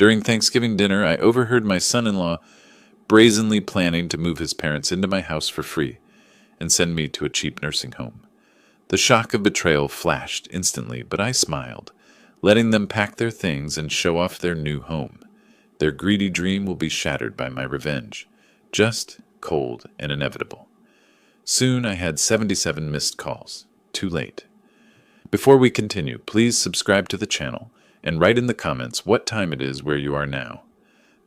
During Thanksgiving dinner, I overheard my son-in-law brazenly planning to move his parents into my house for free and send me to a cheap nursing home. The shock of betrayal flashed instantly, but I smiled, letting them pack their things and show off their new home. Their greedy dream will be shattered by my revenge, just, cold, and inevitable. Soon I had 77 missed calls. Too late. Before we continue, please subscribe to the channel and write in the comments what time it is where you are now.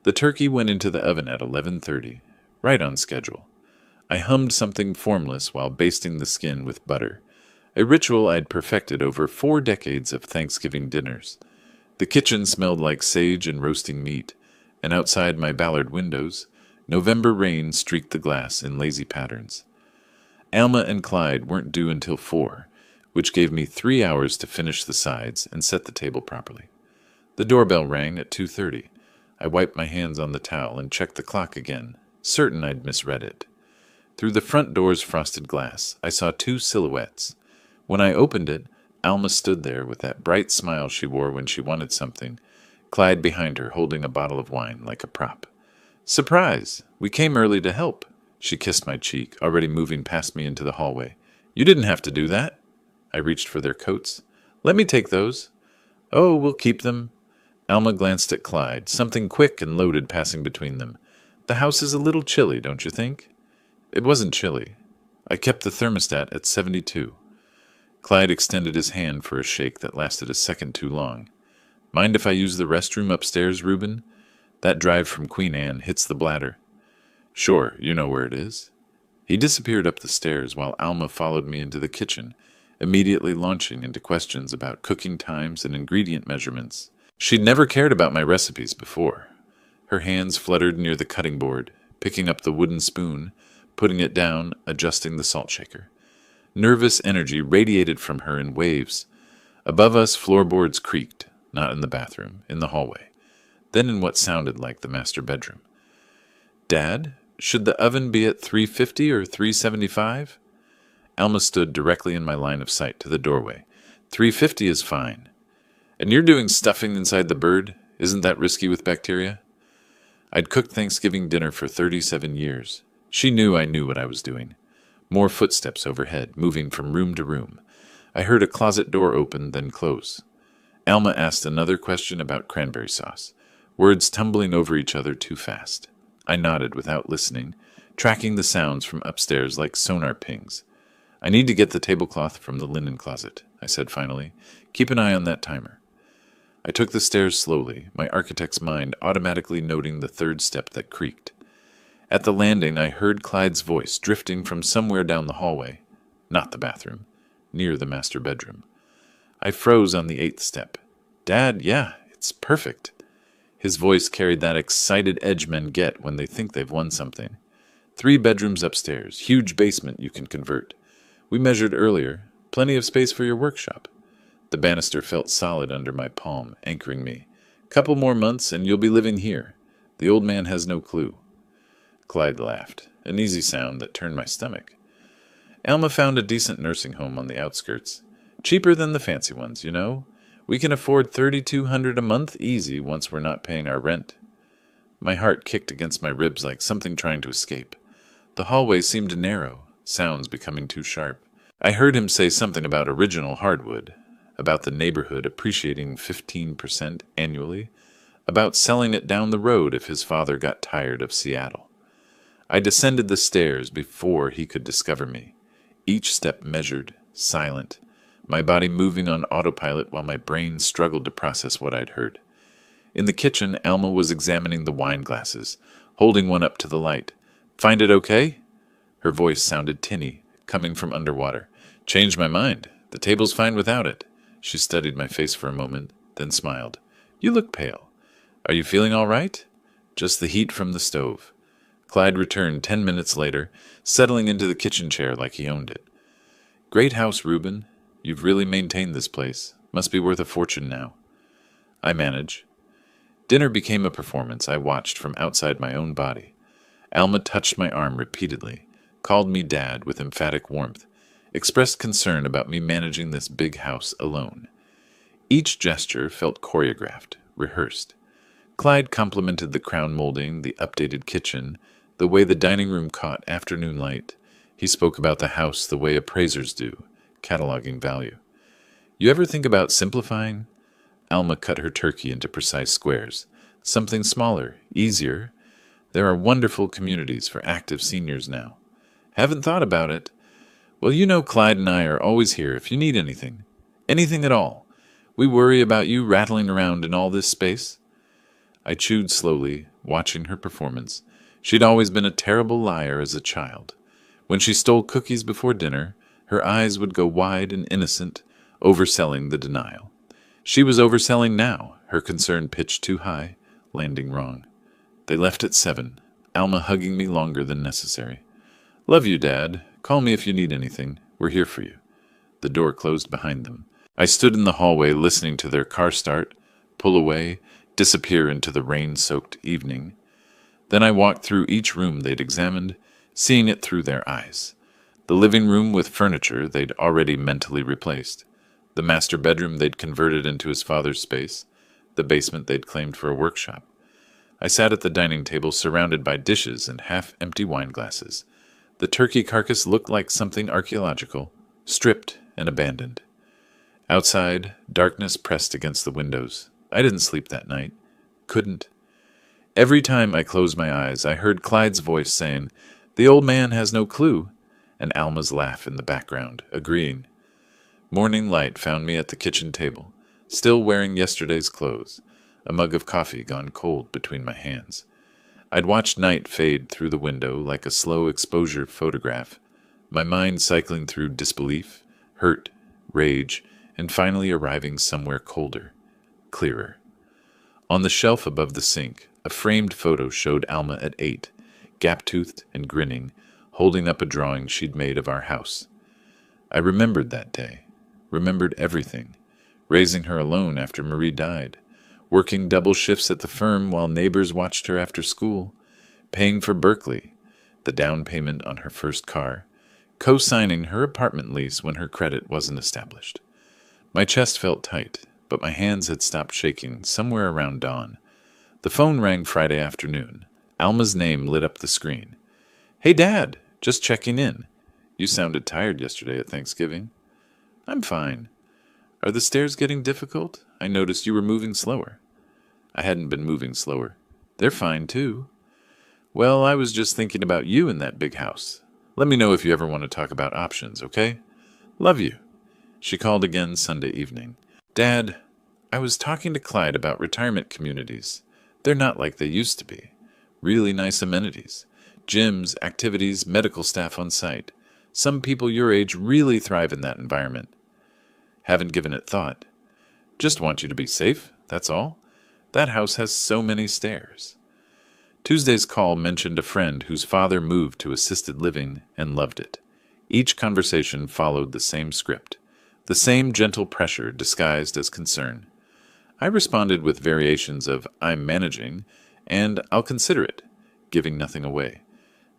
The turkey went into the oven at 11:30, right on schedule. I hummed something formless while basting the skin with butter, a ritual I'd perfected over 4 decades of Thanksgiving dinners. The kitchen smelled like sage and roasting meat, and outside my Ballard windows, November rain streaked the glass in lazy patterns. Alma and Clyde weren't due until 4, which gave me 3 hours to finish the sides and set the table properly. The doorbell rang at 2:30. I wiped my hands on the towel and checked the clock again, certain I'd misread it. Through the front door's frosted glass, I saw 2 silhouettes. When I opened it, Alma stood there with that bright smile she wore when she wanted something, Clyde behind her holding a bottle of wine like a prop. "Surprise! We came early to help." She kissed my cheek, already moving past me into the hallway. "You didn't have to do that." I reached for their coats. "Let me take those." "Oh, we'll keep them." Alma glanced at Clyde, something quick and loaded passing between them. "The house is a little chilly, don't you think?" It wasn't chilly. I kept the thermostat at 72. Clyde extended his hand for a shake that lasted a second too long. "Mind if I use the restroom upstairs, Reuben? That drive from Queen Anne hits the bladder." "Sure, you know where it is." He disappeared up the stairs while Alma followed me into the kitchen, immediately launching into questions about cooking times and ingredient measurements. She'd never cared about my recipes before. Her hands fluttered near the cutting board, picking up the wooden spoon, putting it down, adjusting the salt shaker. Nervous energy radiated from her in waves. Above us, floorboards creaked, not in the bathroom, in the hallway, then in what sounded like the master bedroom. "Dad, should the oven be at 350 or 375? Alma stood directly in my line of sight to the doorway. 350 is fine. "And you're doing stuffing inside the bird? Isn't that risky with bacteria?" I'd cooked Thanksgiving dinner for 37 years. She knew I knew what I was doing. More footsteps overhead, moving from room to room. I heard a closet door open, then close. Alma asked another question about cranberry sauce, words tumbling over each other too fast. I nodded without listening, tracking the sounds from upstairs like sonar pings. "I need to get the tablecloth from the linen closet," I said finally. "Keep an eye on that timer." I took the stairs slowly, my architect's mind automatically noting the third step that creaked. At the landing, I heard Clyde's voice drifting from somewhere down the hallway, not the bathroom, near the master bedroom. I froze on the 8th step. "Dad, yeah, it's perfect." His voice carried that excited edge men get when they think they've won something. 3 bedrooms upstairs, huge basement you can convert. We measured earlier, plenty of space for your workshop. The banister felt solid under my palm, anchoring me. "Couple more months and you'll be living here. The old man has no clue." Clyde laughed, an easy sound that turned my stomach. "Alma found a decent nursing home on the outskirts. Cheaper than the fancy ones, you know. We can afford $3,200 a month easy once we're not paying our rent." My heart kicked against my ribs like something trying to escape. The hallway seemed narrow, sounds becoming too sharp. I heard him say something about original hardwood, about the neighborhood appreciating 15% annually, about selling it down the road if his father got tired of Seattle. I descended the stairs before he could discover me, each step measured, silent, my body moving on autopilot while my brain struggled to process what I'd heard. In the kitchen, Alma was examining the wine glasses, holding one up to the light. "Find it okay?" Her voice sounded tinny, coming from underwater. "Changed my mind. The table's fine without it." She studied my face for a moment, then smiled. "You look pale. Are you feeling all right?" "Just the heat from the stove." Clyde returned 10 minutes later, settling into the kitchen chair like he owned it. "Great house, Reuben. You've really maintained this place. Must be worth a fortune now." "I manage." Dinner became a performance I watched from outside my own body. Alma touched my arm repeatedly, called me Dad with emphatic warmth, expressed concern about me managing this big house alone. Each gesture felt choreographed, rehearsed. Clyde complimented the crown molding, the updated kitchen, the way the dining room caught afternoon light. He spoke about the house the way appraisers do, cataloging value. You ever think about simplifying? Alma cut her turkey into precise squares. Something smaller, easier. There are wonderful communities for active seniors now. Haven't thought about it. Well, you know Clyde and I are always here if you need anything. Anything at all. We worry about you rattling around in all this space. I chewed slowly, watching her performance. She'd always been a terrible liar as a child. When she stole cookies before dinner, her eyes would go wide and innocent, overselling the denial. She was overselling now, her concern pitched too high, landing wrong. They left at 7, Alma hugging me longer than necessary. Love you, Dad. Call me if you need anything. We're here for you. The door closed behind them. I stood in the hallway listening to their car start, pull away, disappear into the rain-soaked evening. Then I walked through each room they'd examined, seeing it through their eyes. The living room with furniture they'd already mentally replaced. The master bedroom they'd converted into his father's space. The basement they'd claimed for a workshop. I sat at the dining table surrounded by dishes and half-empty wine glasses. The turkey carcass looked like something archaeological, stripped and abandoned. Outside, darkness pressed against the windows. I didn't sleep that night. Couldn't. Every time I closed my eyes, I heard Clyde's voice saying, "The old man has no clue," and Alma's laugh in the background, agreeing. Morning light found me at the kitchen table, still wearing yesterday's clothes, a mug of coffee gone cold between my hands. I'd watched night fade through the window like a slow exposure photograph, my mind cycling through disbelief, hurt, rage, and finally arriving somewhere colder, clearer. On the shelf above the sink, a framed photo showed Alma at 8, gap-toothed and grinning, holding up a drawing she'd made of our house. I remembered that day, remembered everything, raising her alone after Marie died, working double shifts at the firm while neighbors watched her after school, paying for Berkeley, the down payment on her first car, co-signing her apartment lease when her credit wasn't established. My chest felt tight, but my hands had stopped shaking somewhere around dawn. The phone rang Friday afternoon. Alma's name lit up the screen. "Hey, Dad, just checking in. You sounded tired yesterday at Thanksgiving." "I'm fine. Are the stairs getting difficult? I noticed you were moving slower." I hadn't been moving slower. "They're fine, too." "Well, I was just thinking about you in that big house. Let me know if you ever want to talk about options, okay? Love you." She called again Sunday evening. "Dad, I was talking to Clyde about retirement communities. They're not like they used to be. Really nice amenities. Gyms, activities, medical staff on site. Some people your age really thrive in that environment." "Haven't given it thought. Just want you to be safe, that's all. That house has so many stairs." Tuesday's call mentioned a friend whose father moved to assisted living and loved it. Each conversation followed the same script, the same gentle pressure disguised as concern. I responded with variations of "I'm managing" and "I'll consider it," giving nothing away.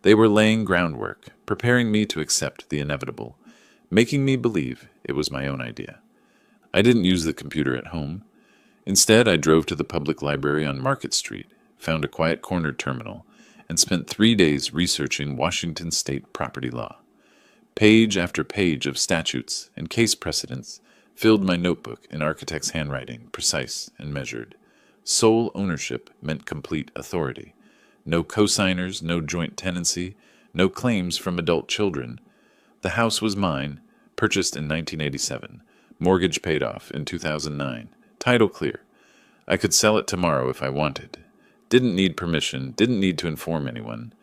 They were laying groundwork, preparing me to accept the inevitable, making me believe it was my own idea. I didn't use the computer at home. Instead, I drove to the public library on Market Street, found a quiet corner terminal, and spent 3 days researching Washington state property law. Page after page of statutes and case precedents filled my notebook in architect's handwriting, precise and measured. Sole ownership meant complete authority. No cosigners, no joint tenancy, no claims from adult children. The house was mine, purchased in 1987, mortgage paid off in 2009. Title clear. I could sell it tomorrow if I wanted. Didn't need permission, didn't need to inform anyone.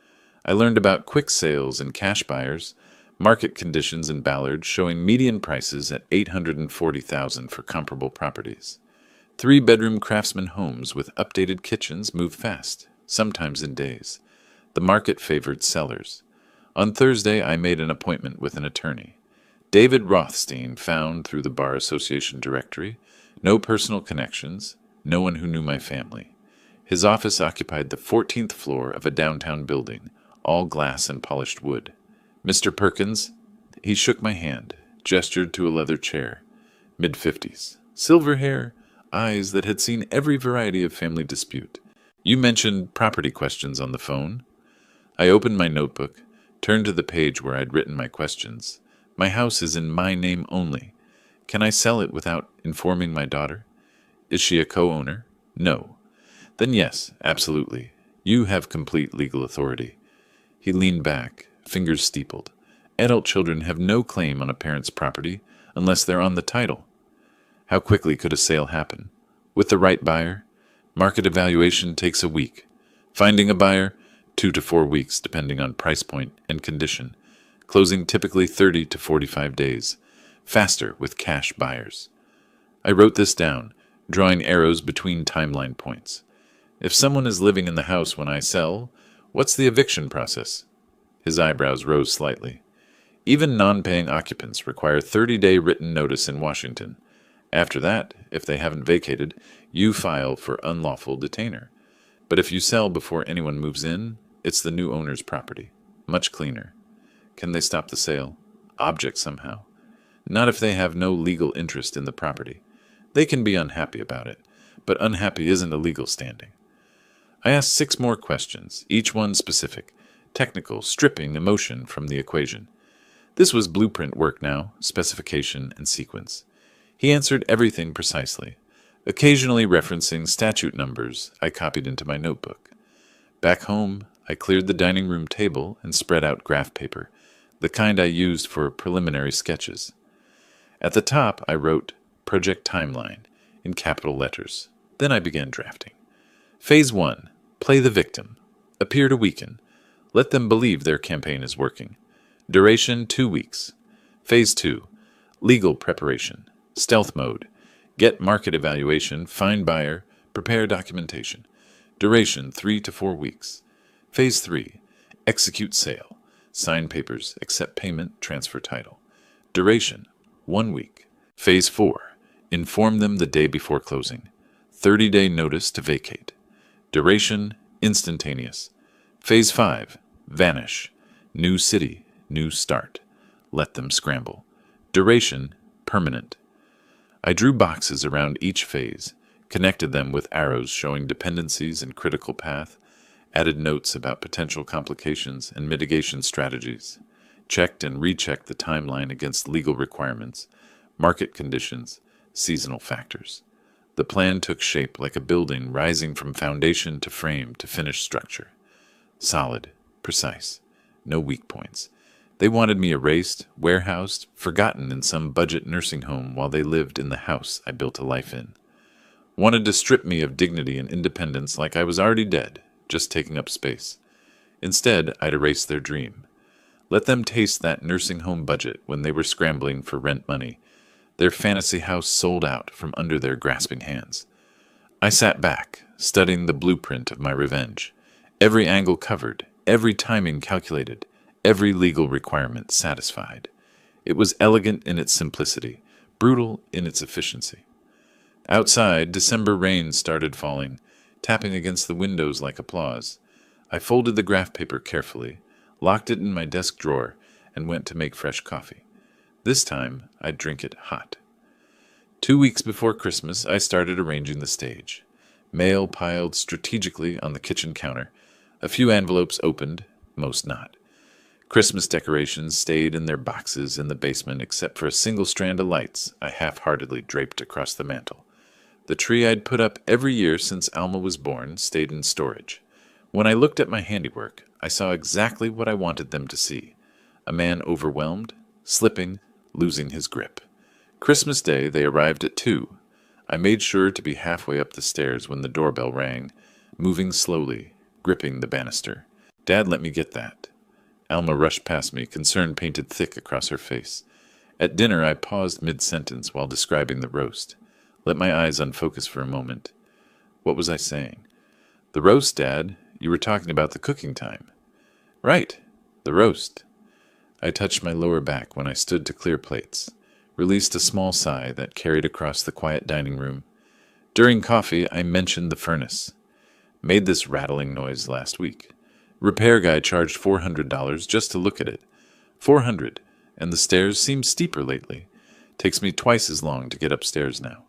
I learned about quick sales and cash buyers, market conditions in Ballard showing median prices at $840,000 for comparable properties. 3-bedroom craftsman homes with updated kitchens move fast, sometimes in days. The market favored sellers. On Thursday, I made an appointment with an attorney. David Rothstein found through the Bar Association directory. No personal connections, no one who knew my family. His office occupied the 14th floor of a downtown building, all glass and polished wood. "Mr. Perkins." He shook my hand, gestured to a leather chair. Mid-50s. Silver hair, eyes that had seen every variety of family dispute. You mentioned property questions on the phone. I opened my notebook, turned to the page where I'd written my questions. My house is in my name only. Can I sell it without informing my daughter? Is she a co-owner? No. Then yes, absolutely. You have complete legal authority. He leaned back, fingers steepled. Adult children have no claim on a parent's property unless they're on the title. How quickly could a sale happen? With the right buyer? Market evaluation takes a week. Finding a buyer? 2 to 4 weeks, depending on price point and condition. Closing typically 30 to 45 days. Faster with cash buyers. I wrote this down, drawing arrows between timeline points. If someone is living in the house when I sell, what's the eviction process? His eyebrows rose slightly. Even non-paying occupants require 30-day written notice in Washington. After that, if they haven't vacated, you file for unlawful detainer. But if you sell before anyone moves in, it's the new owner's property. Much cleaner. Can they stop the sale? Object somehow. Not if they have no legal interest in the property. They can be unhappy about it, but unhappy isn't a legal standing. I asked 6 more questions, each one specific, technical, stripping emotion from the equation. This was blueprint work now, specification and sequence. He answered everything precisely, occasionally referencing statute numbers I copied into my notebook. Back home, I cleared the dining room table and spread out graph paper, the kind I used for preliminary sketches. At the top, I wrote Project Timeline in capital letters. Then I began drafting. Phase 1. Play the victim. Appear to weaken. Let them believe their campaign is working. Duration 2 weeks. Phase 2. Legal preparation. Stealth mode. Get market evaluation, find buyer, prepare documentation. Duration 3 to 4 weeks. Phase 3. Execute sale. Sign papers, accept payment, transfer title. Duration 1 week. Phase 4. Inform them the day before closing. 30-day notice to vacate. Duration instantaneous. Phase 5. Vanish. New city, new start. Let them scramble. Duration permanent. I drew boxes around each phase, connected them with arrows showing dependencies and critical path, added notes about potential complications and mitigation strategies, checked and rechecked the timeline against legal requirements, market conditions, seasonal factors. The plan took shape like a building rising from foundation to frame to finished structure. Solid, precise, no weak points. They wanted me erased, warehoused, forgotten in some budget nursing home while they lived in the house I built a life in. Wanted to strip me of dignity and independence like I was already dead, just taking up space. Instead, I'd erase their dream. Let them taste that nursing home budget when they were scrambling for rent money. Their fantasy house sold out from under their grasping hands. I sat back, studying the blueprint of my revenge. Every angle covered, every timing calculated, every legal requirement satisfied. It was elegant in its simplicity, brutal in its efficiency. Outside, December rain started falling, tapping against the windows like applause. I folded the graph paper carefully, locked it in my desk drawer, and went to make fresh coffee. This time, I'd drink it hot. 2 weeks before Christmas, I started arranging the stage. Mail piled strategically on the kitchen counter. A few envelopes opened, most not. Christmas decorations stayed in their boxes in the basement except for a single strand of lights I half-heartedly draped across the mantel. The tree I'd put up every year since Alma was born stayed in storage. When I looked at my handiwork, I saw exactly what I wanted them to see. A man overwhelmed, slipping, losing his grip. Christmas Day, they arrived at 2. I made sure to be halfway up the stairs when the doorbell rang, moving slowly, gripping the banister. Dad let me get that. Alma rushed past me, concern painted thick across her face. At dinner, I paused mid-sentence while describing the roast. Let my eyes unfocus for a moment. What was I saying? The roast, Dad. You were talking about the cooking time. Right. The roast. I touched my lower back when I stood to clear plates, released a small sigh that carried across the quiet dining room. During coffee, I mentioned the furnace. Made this rattling noise last week. Repair guy charged $400 just to look at it. $400, and the stairs seem steeper lately. Takes me twice as long to get upstairs now.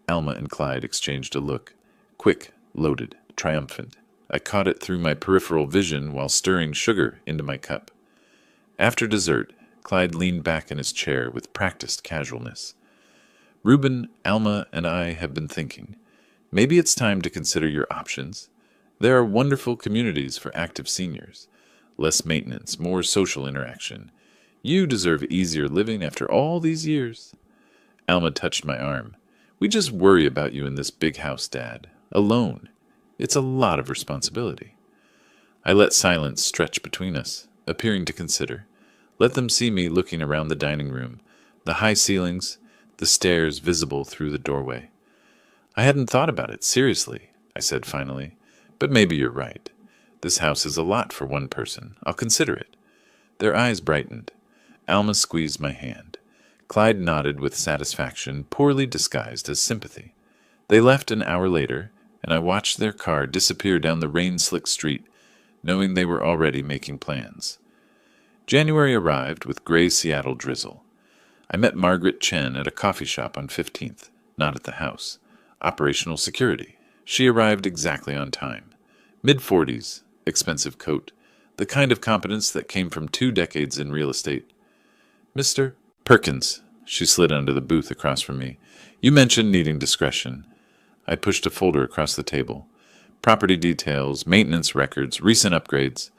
Alma and Clyde exchanged a look. Quick, loaded, triumphant. I caught it through my peripheral vision while stirring sugar into my cup. After dessert, Clyde leaned back in his chair with practiced casualness. Reuben, Alma, and I have been thinking. Maybe it's time to consider your options. There are wonderful communities for active seniors. Less maintenance, more social interaction. You deserve easier living after all these years. Alma touched my arm. We just worry about you in this big house, Dad. Alone. It's a lot of responsibility. I let silence stretch between us, appearing to consider. Let them see me looking around the dining room, the high ceilings, the stairs visible through the doorway. I hadn't thought about it seriously, I said finally, but maybe you're right. This house is a lot for one person. I'll consider it. Their eyes brightened. Alma squeezed my hand. Clyde nodded with satisfaction, poorly disguised as sympathy. They left an hour later, and I watched their car disappear down the rain-slick street, knowing they were already making plans. January arrived with gray Seattle drizzle. I met Margaret Chen at a coffee shop on 15th, not at the house. Operational security. She arrived exactly on time. Mid-40s, expensive coat, the kind of competence that came from 2 decades in real estate. Mr. Perkins, she slid under the booth across from me. You mentioned needing discretion. I pushed a folder across the table. Property details, maintenance records, recent upgrades.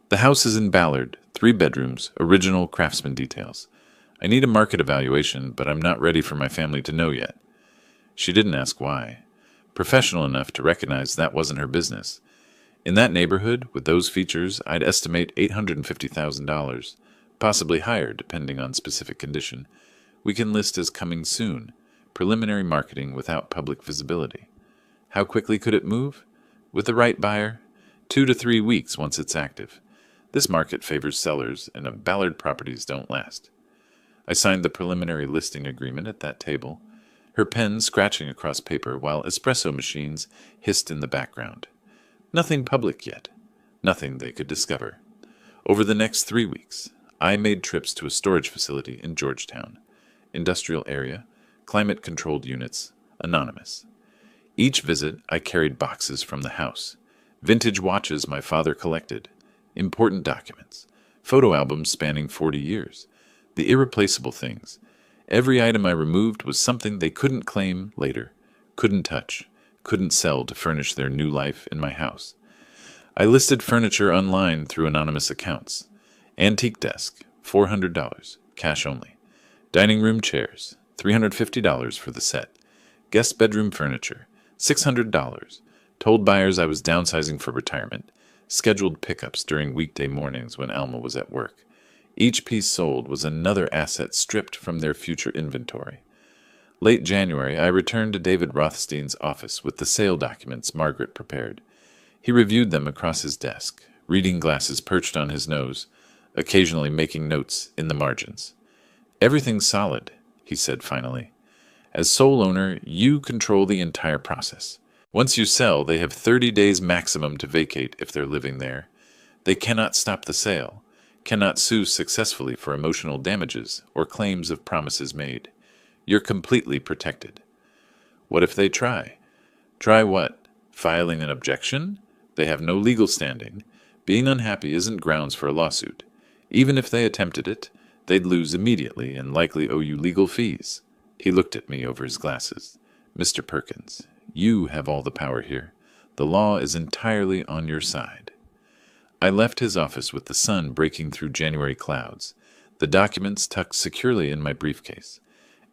The house is in Ballard, 3 bedrooms, original craftsman details. I need a market evaluation, but I'm not ready for my family to know yet. She didn't ask why. Professional enough to recognize that wasn't her business. In that neighborhood, with those features, I'd estimate $850,000, possibly higher depending on specific condition. We can list as coming soon, preliminary marketing without public visibility. How quickly could it move? With the right buyer, 2 to 3 weeks once it's active. This market favors sellers, and Ballard properties don't last. I signed the preliminary listing agreement at that table, her pen scratching across paper while espresso machines hissed in the background. Nothing public yet. Nothing they could discover. Over the next 3 weeks, I made trips to a storage facility in Georgetown. Industrial area, climate-controlled units, anonymous. Each visit, I carried boxes from the house. Vintage watches my father collected. Important documents. Photo albums spanning 40 years. The irreplaceable things. Every item I removed was something they couldn't claim later, couldn't touch, couldn't sell to furnish their new life in my house. I listed furniture online through anonymous accounts. Antique desk, $400, cash only. Dining room chairs, $350 for the set. Guest bedroom furniture, $600. Told buyers I was downsizing for retirement. Scheduled pickups during weekday mornings when Alma was at work. Each piece sold was another asset stripped from their future inventory. Late January, I returned to David Rothstein's office with the sale documents Margaret prepared. He reviewed them across his desk, reading glasses perched on his nose, occasionally making notes in the margins. Everything's solid, he said finally. As sole owner, you control the entire process. Once you sell, they have 30 days maximum to vacate if they're living there. They cannot stop the sale, cannot sue successfully for emotional damages or claims of promises made. You're completely protected. What if they try? Try what? Filing an objection? They have no legal standing. Being unhappy isn't grounds for a lawsuit. Even if they attempted it, they'd lose immediately and likely owe you legal fees. He looked at me over his glasses. Mr. Perkins, you have all the power here. The law is entirely on your side. I left his office with the sun breaking through January clouds, the documents tucked securely in my briefcase.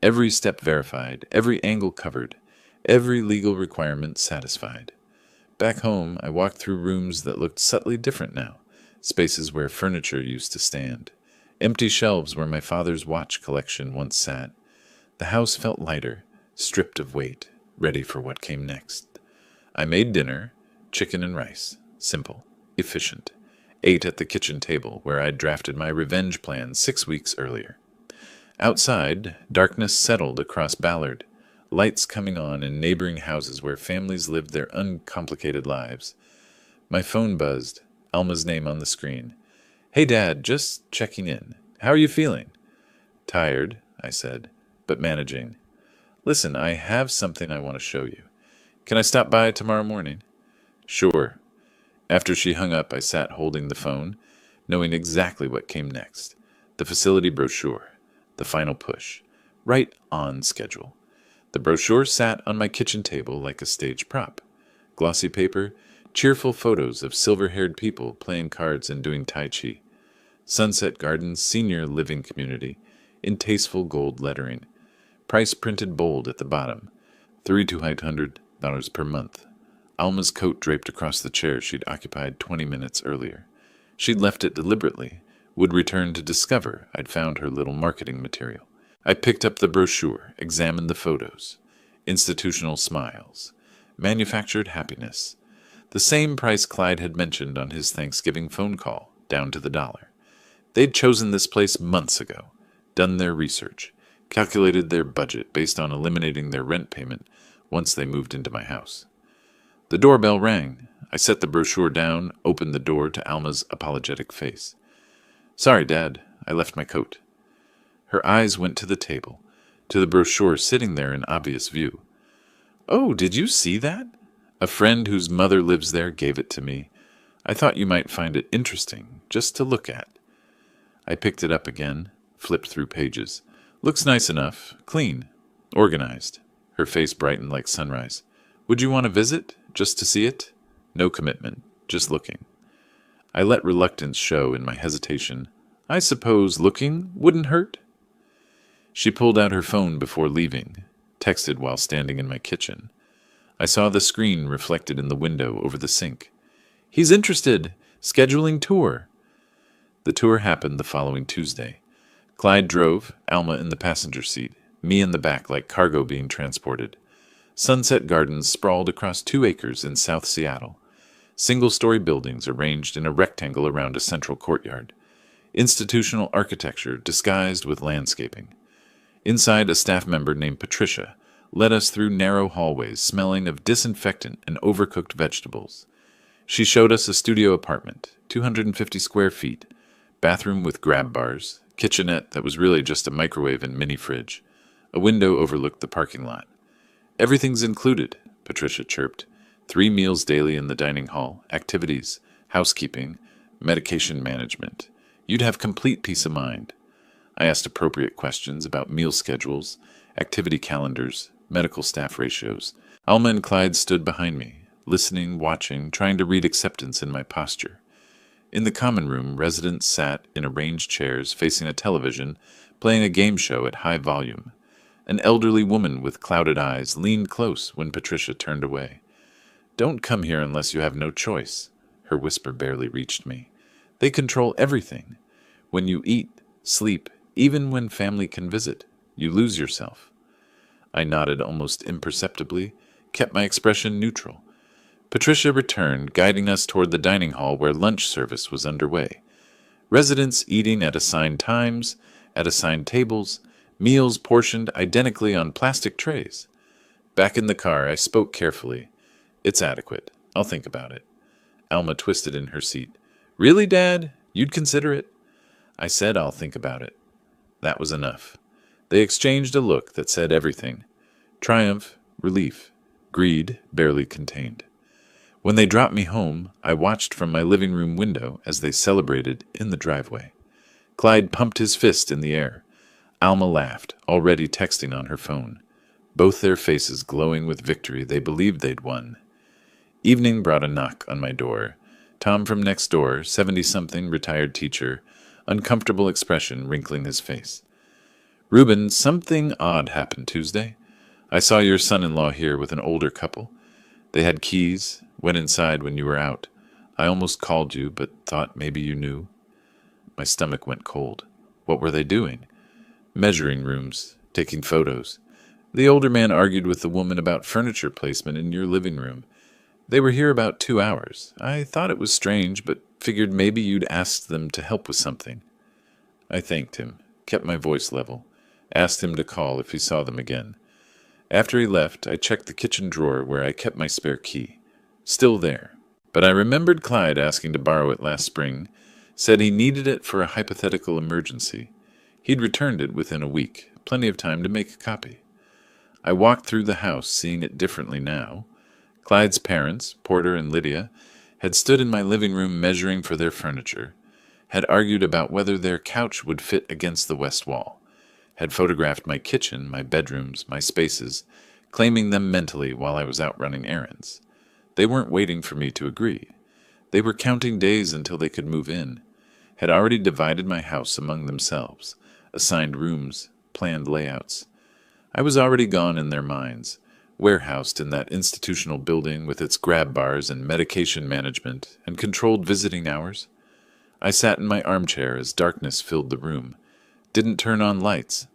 Every step verified, every angle covered, every legal requirement satisfied. Back home, I walked through rooms that looked subtly different now, spaces where furniture used to stand, empty shelves where my father's watch collection once sat. The house felt lighter, stripped of weight, ready for what came next. I made dinner, chicken and rice, simple, efficient. Ate at the kitchen table where I'd drafted my revenge plan 6 weeks earlier. Outside, darkness settled across Ballard, lights coming on in neighboring houses where families lived their uncomplicated lives. My phone buzzed, Alma's name on the screen. Hey, Dad, just checking in. How are you feeling? Tired, I said, but managing. Listen, I have something I want to show you. Can I stop by tomorrow morning? Sure. After she hung up, I sat holding the phone, knowing exactly what came next. The facility brochure. The final push. Right on schedule. The brochure sat on my kitchen table like a stage prop. Glossy paper, cheerful photos of silver-haired people playing cards and doing Tai Chi. Sunset Gardens Senior Living Community, in tasteful gold lettering. Price printed bold at the bottom. $3,200 per month. Alma's coat draped across the chair she'd occupied 20 minutes earlier. She'd left it deliberately, would return to discover I'd found her little marketing material. I picked up the brochure, examined the photos. Institutional smiles. Manufactured happiness. The same price Clyde had mentioned on his Thanksgiving phone call, down to the dollar. They'd chosen this place months ago, done their research, calculated their budget based on eliminating their rent payment once they moved into my house. The doorbell rang. I set the brochure down, opened the door to Alma's apologetic face. Sorry, Dad, I left my coat. Her eyes went to the table, to the brochure sitting there in obvious view. Oh, did you see that? A friend whose mother lives there gave it to me. I thought you might find it interesting, just to look at. I picked it up again, flipped through pages. Looks nice enough, clean, organized. Her face brightened like sunrise. Would you want to visit, just to see it? No commitment, just looking. I let reluctance show in my hesitation. I suppose looking wouldn't hurt? She pulled out her phone before leaving, texted while standing in my kitchen. I saw the screen reflected in the window over the sink. He's interested. Scheduling tour. The tour happened the following Tuesday. Clyde drove, Alma in the passenger seat, me in the back like cargo being transported. Sunset Gardens sprawled across 2 acres in South Seattle. Single-story buildings arranged in a rectangle around a central courtyard. Institutional architecture disguised with landscaping. Inside, a staff member named Patricia led us through narrow hallways smelling of disinfectant and overcooked vegetables. She showed us a studio apartment, 250 square feet, bathroom with grab bars, kitchenette that was really just a microwave and mini fridge. A window overlooked the parking lot. Everything's included, Patricia chirped. 3 meals daily in the dining hall, activities, housekeeping, medication management. You'd have complete peace of mind. I asked appropriate questions about meal schedules, activity calendars, medical staff ratios. Alma and Clyde stood behind me, listening, watching, trying to read acceptance in my posture. In the common room, residents sat in arranged chairs facing a television, playing a game show at high volume. An elderly woman with clouded eyes leaned close when Patricia turned away. Don't come here unless you have no choice. Her whisper barely reached me. They control everything. When you eat, sleep, even when family can visit, you lose yourself. I nodded almost imperceptibly, kept my expression neutral. Patricia returned, guiding us toward the dining hall where lunch service was underway. Residents eating at assigned times, at assigned tables, meals portioned identically on plastic trays. Back in the car, I spoke carefully. It's adequate. I'll think about it. Alma twisted in her seat. Really, Dad? You'd consider it? I said I'll think about it. That was enough. They exchanged a look that said everything. Triumph, relief, greed barely contained. When they dropped me home, I watched from my living room window as they celebrated in the driveway. Clyde pumped his fist in the air. Alma laughed, already texting on her phone. Both their faces glowing with victory they believed they'd won. Evening brought a knock on my door. Tom from next door, 70-something, retired teacher, uncomfortable expression wrinkling his face. Reuben, something odd happened Tuesday. I saw your son-in-law here with an older couple. They had keys, went inside when you were out. I almost called you, but thought maybe you knew. My stomach went cold. What were they doing? Measuring rooms, taking photos. The older man argued with the woman about furniture placement in your living room. They were here about 2 hours. I thought it was strange, but figured maybe you'd asked them to help with something. I thanked him, kept my voice level, asked him to call if he saw them again. After he left, I checked the kitchen drawer where I kept my spare key. Still there. But I remembered Clyde asking to borrow it last spring, said he needed it for a hypothetical emergency. He'd returned it within a week, plenty of time to make a copy. I walked through the house, seeing it differently now. Clyde's parents, Porter and Lydia, had stood in my living room measuring for their furniture, had argued about whether their couch would fit against the west wall, had photographed my kitchen, my bedrooms, my spaces, claiming them mentally while I was out running errands. They weren't waiting for me to agree. They were counting days until they could move in, had already divided my house among themselves, assigned rooms, planned layouts. I was already gone in their minds, warehoused in that institutional building with its grab bars and medication management and controlled visiting hours. I sat in my armchair as darkness filled the room, didn't turn on lights,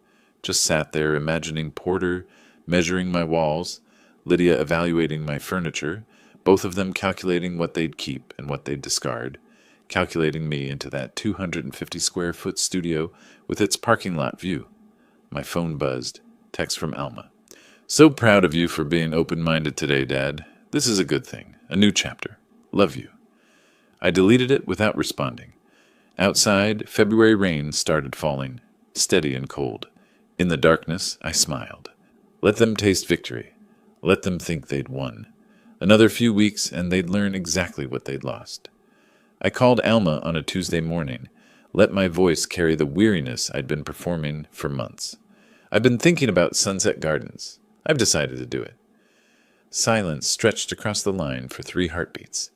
just sat there imagining Porter measuring my walls, Lydia evaluating my furniture, both of them calculating what they'd keep and what they'd discard, calculating me into that 250-square-foot studio with its parking lot view. My phone buzzed. Text from Alma. So proud of you for being open-minded today, Dad. This is a good thing. A new chapter. Love you. I deleted it without responding. Outside, February rain started falling, steady and cold. In the darkness, I smiled. Let them taste victory. Let them think they'd won. Another few weeks, and they'd learn exactly what they'd lost. I called Alma on a Tuesday morning, let my voice carry the weariness I'd been performing for months. I've been thinking about Sunset Gardens. I've decided to do it. Silence stretched across the line for 3 heartbeats.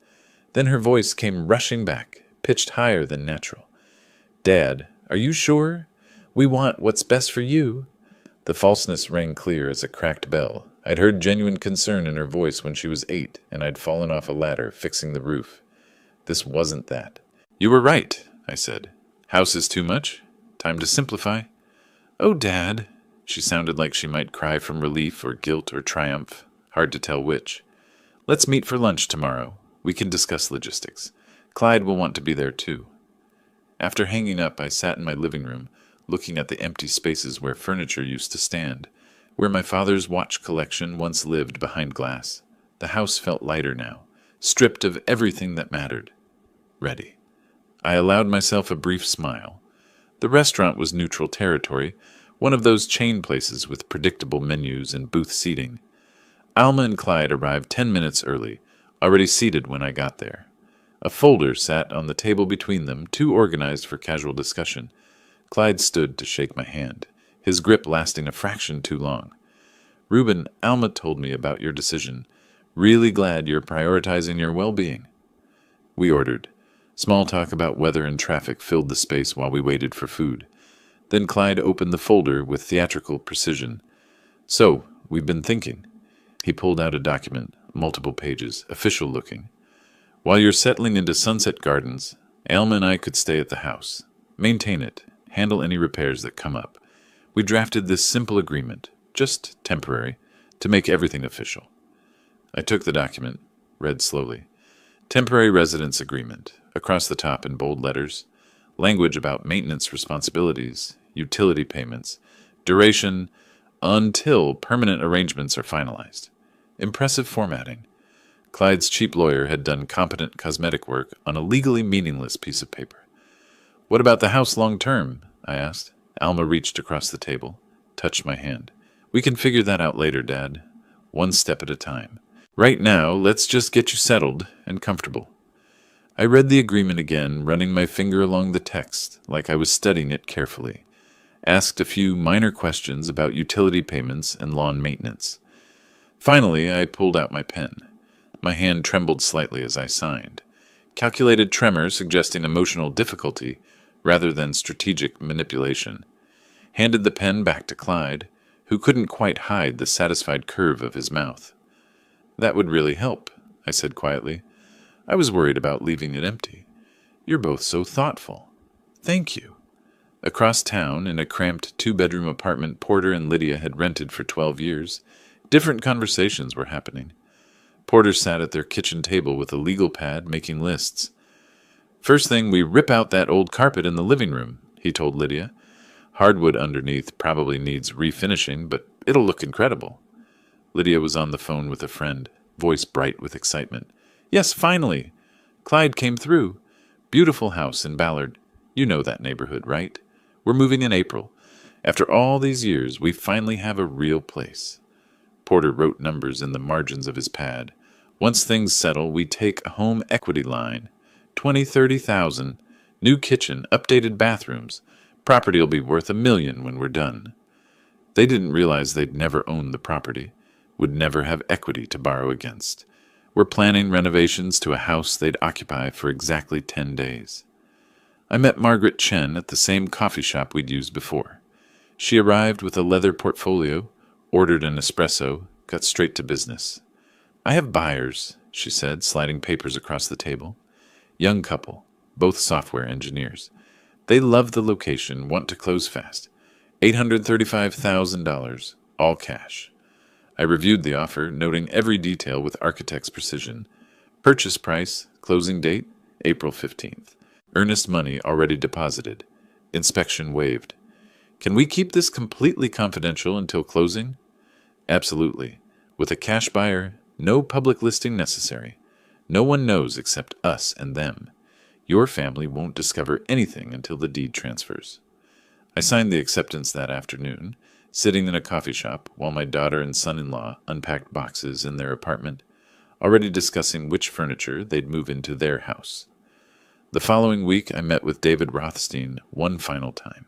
Then her voice came rushing back, pitched higher than natural. Dad, are you sure? We want what's best for you. The falseness rang clear as a cracked bell. I'd heard genuine concern in her voice when she was 8, and I'd fallen off a ladder fixing the roof. This wasn't that. You were right, I said. House is too much? Time to simplify. Oh, Dad. She sounded like she might cry from relief or guilt or triumph. Hard to tell which. Let's meet for lunch tomorrow. We can discuss logistics. Clyde will want to be there too. After hanging up, I sat in my living room, looking at the empty spaces where furniture used to stand, where my father's watch collection once lived behind glass. The house felt lighter now, stripped of everything that mattered. Ready. I allowed myself a brief smile. The restaurant was neutral territory, one of those chain places with predictable menus and booth seating. Alma and Clyde arrived 10 minutes early, already seated when I got there. A folder sat on the table between them, too organized for casual discussion. Clyde stood to shake my hand, his grip lasting a fraction too long. Reuben, Alma told me about your decision. Really glad you're prioritizing your well-being. We ordered. Small talk about weather and traffic filled the space while we waited for food. Then Clyde opened the folder with theatrical precision. So, we've been thinking. He pulled out a document, multiple pages, official-looking. While you're settling into Sunset Gardens, Alma and I could stay at the house, maintain it, handle any repairs that come up. We drafted this simple agreement, just temporary, to make everything official. I took the document, read slowly. Temporary residence agreement, across the top in bold letters. Language about maintenance responsibilities, utility payments, duration, until permanent arrangements are finalized. Impressive formatting. Clyde's cheap lawyer had done competent cosmetic work on a legally meaningless piece of paper. What about the house long term? I asked. Alma reached across the table, touched my hand. We can figure that out later, Dad. One step at a time. Right now, let's just get you settled and comfortable. I read the agreement again, running my finger along the text like I was studying it carefully. Asked a few minor questions about utility payments and lawn maintenance. Finally, I pulled out my pen. My hand trembled slightly as I signed. Calculated tremor suggesting emotional difficulty rather than strategic manipulation. Handed the pen back to Clyde, who couldn't quite hide the satisfied curve of his mouth. That would really help, I said quietly. I was worried about leaving it empty. You're both so thoughtful. Thank you. Across town, in a cramped 2-bedroom apartment Porter and Lydia had rented for 12 years, different conversations were happening. Porter sat at their kitchen table with a legal pad making lists. First thing, we rip out that old carpet in the living room, he told Lydia. Hardwood underneath probably needs refinishing, but it'll look incredible. Lydia was on the phone with a friend, voice bright with excitement. Yes, finally. Clyde came through. Beautiful house in Ballard. You know that neighborhood, right? We're moving in April. After all these years, we finally have a real place. Porter wrote numbers in the margins of his pad. Once things settle, we take a home equity line. 20, 30,000. New kitchen, updated bathrooms. Property will be worth $1 million when we're done. They didn't realize they'd never own the property, would never have equity to borrow against. We're planning renovations to a house they'd occupy for exactly 10 days. I met Margaret Chen at the same coffee shop we'd used before. She arrived with a leather portfolio, ordered an espresso, got straight to business. I have buyers, she said, sliding papers across the table. Young couple, both software engineers. They love the location, want to close fast. $835,000, all cash. I reviewed the offer, noting every detail with architect's precision. Purchase price, closing date, April 15th. Earnest money already deposited. Inspection waived. Can we keep this completely confidential until closing? Absolutely. With a cash buyer, no public listing necessary. No one knows except us and them. Your family won't discover anything until the deed transfers. I signed the acceptance that afternoon, sitting in a coffee shop while my daughter and son-in-law unpacked boxes in their apartment, already discussing which furniture they'd move into their house. The following week, I met with David Rothstein one final time.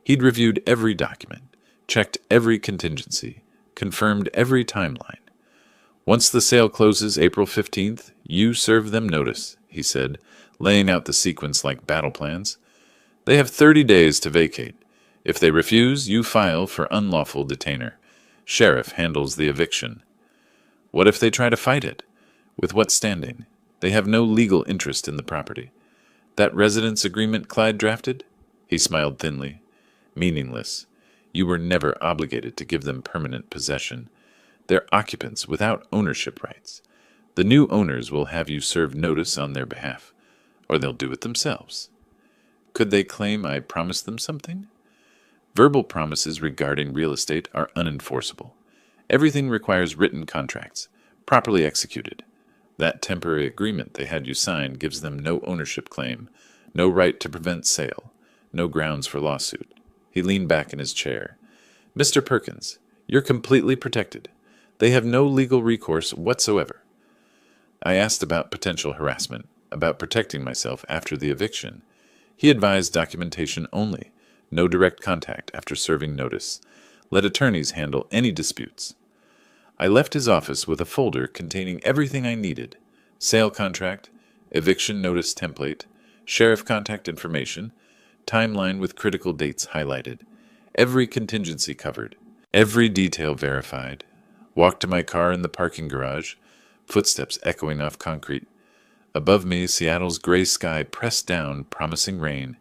He'd reviewed every document, checked every contingency, confirmed every timeline. Once the sale closes April 15th, you serve them notice, he said, laying out the sequence like battle plans. They have 30 days to vacate. If they refuse, you file for unlawful detainer. Sheriff handles the eviction. What if they try to fight it? With what standing? They have no legal interest in the property. That residence agreement Clyde drafted? He smiled thinly. Meaningless. You were never obligated to give them permanent possession. They're occupants without ownership rights. The new owners will have you serve notice on their behalf, or they'll do it themselves. Could they claim I promised them something? Verbal promises regarding real estate are unenforceable. Everything requires written contracts, properly executed. That temporary agreement they had you sign gives them no ownership claim, no right to prevent sale, no grounds for lawsuit. He leaned back in his chair. Mr. Perkins, you're completely protected. They have no legal recourse whatsoever. I asked about potential harassment, about protecting myself after the eviction. He advised documentation only, no direct contact after serving notice. Let attorneys handle any disputes. I left his office with a folder containing everything I needed: sale contract, eviction notice template, sheriff contact information, timeline with critical dates highlighted, every contingency covered, every detail verified. Walked to my car in the parking garage, footsteps echoing off concrete. Above me, Seattle's gray sky pressed down, promising rain.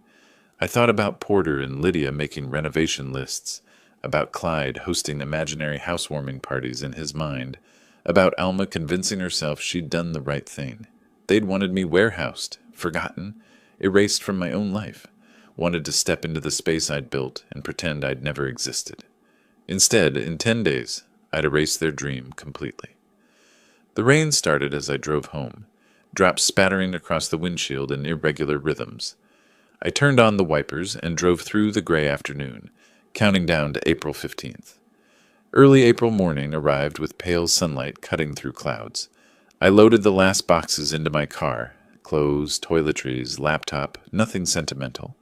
I thought about Porter and Lydia making renovation lists, about Clyde hosting imaginary housewarming parties in his mind, about Alma convincing herself she'd done the right thing. They'd wanted me warehoused, forgotten, erased from my own life, wanted to step into the space I'd built and pretend I'd never existed. Instead, in 10 days, I'd erased their dream completely. The rain started as I drove home, drops spattering across the windshield in irregular rhythms. I turned on the wipers and drove through the gray afternoon, counting down to April 15th. Early April morning arrived with pale sunlight cutting through clouds. I loaded the last boxes into my car, clothes, toiletries, laptop, nothing sentimental.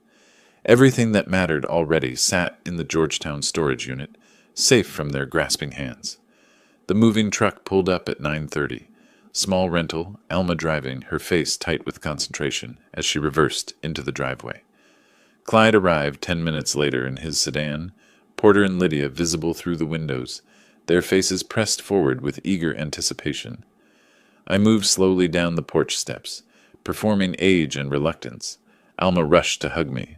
Everything that mattered already sat in the Georgetown storage unit, safe from their grasping hands. The moving truck pulled up at 9:30. Small rental, Alma driving, her face tight with concentration, as she reversed into the driveway. Clyde arrived 10 minutes later in his sedan, Porter and Lydia visible through the windows, their faces pressed forward with eager anticipation. I moved slowly down the porch steps, performing age and reluctance. Alma rushed to hug me.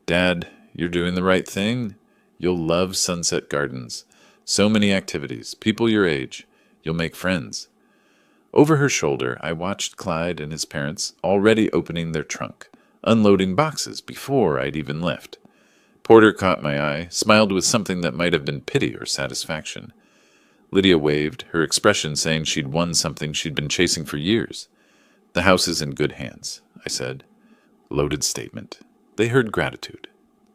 Dad, you're doing the right thing. You'll love Sunset Gardens. So many activities, people your age. You'll make friends. Over her shoulder, I watched Clyde and his parents already opening their trunk, unloading boxes before I'd even left. Porter caught my eye, smiled with something that might have been pity or satisfaction. Lydia waved, her expression saying she'd won something she'd been chasing for years. The house is in good hands, I said. Loaded statement. They heard gratitude.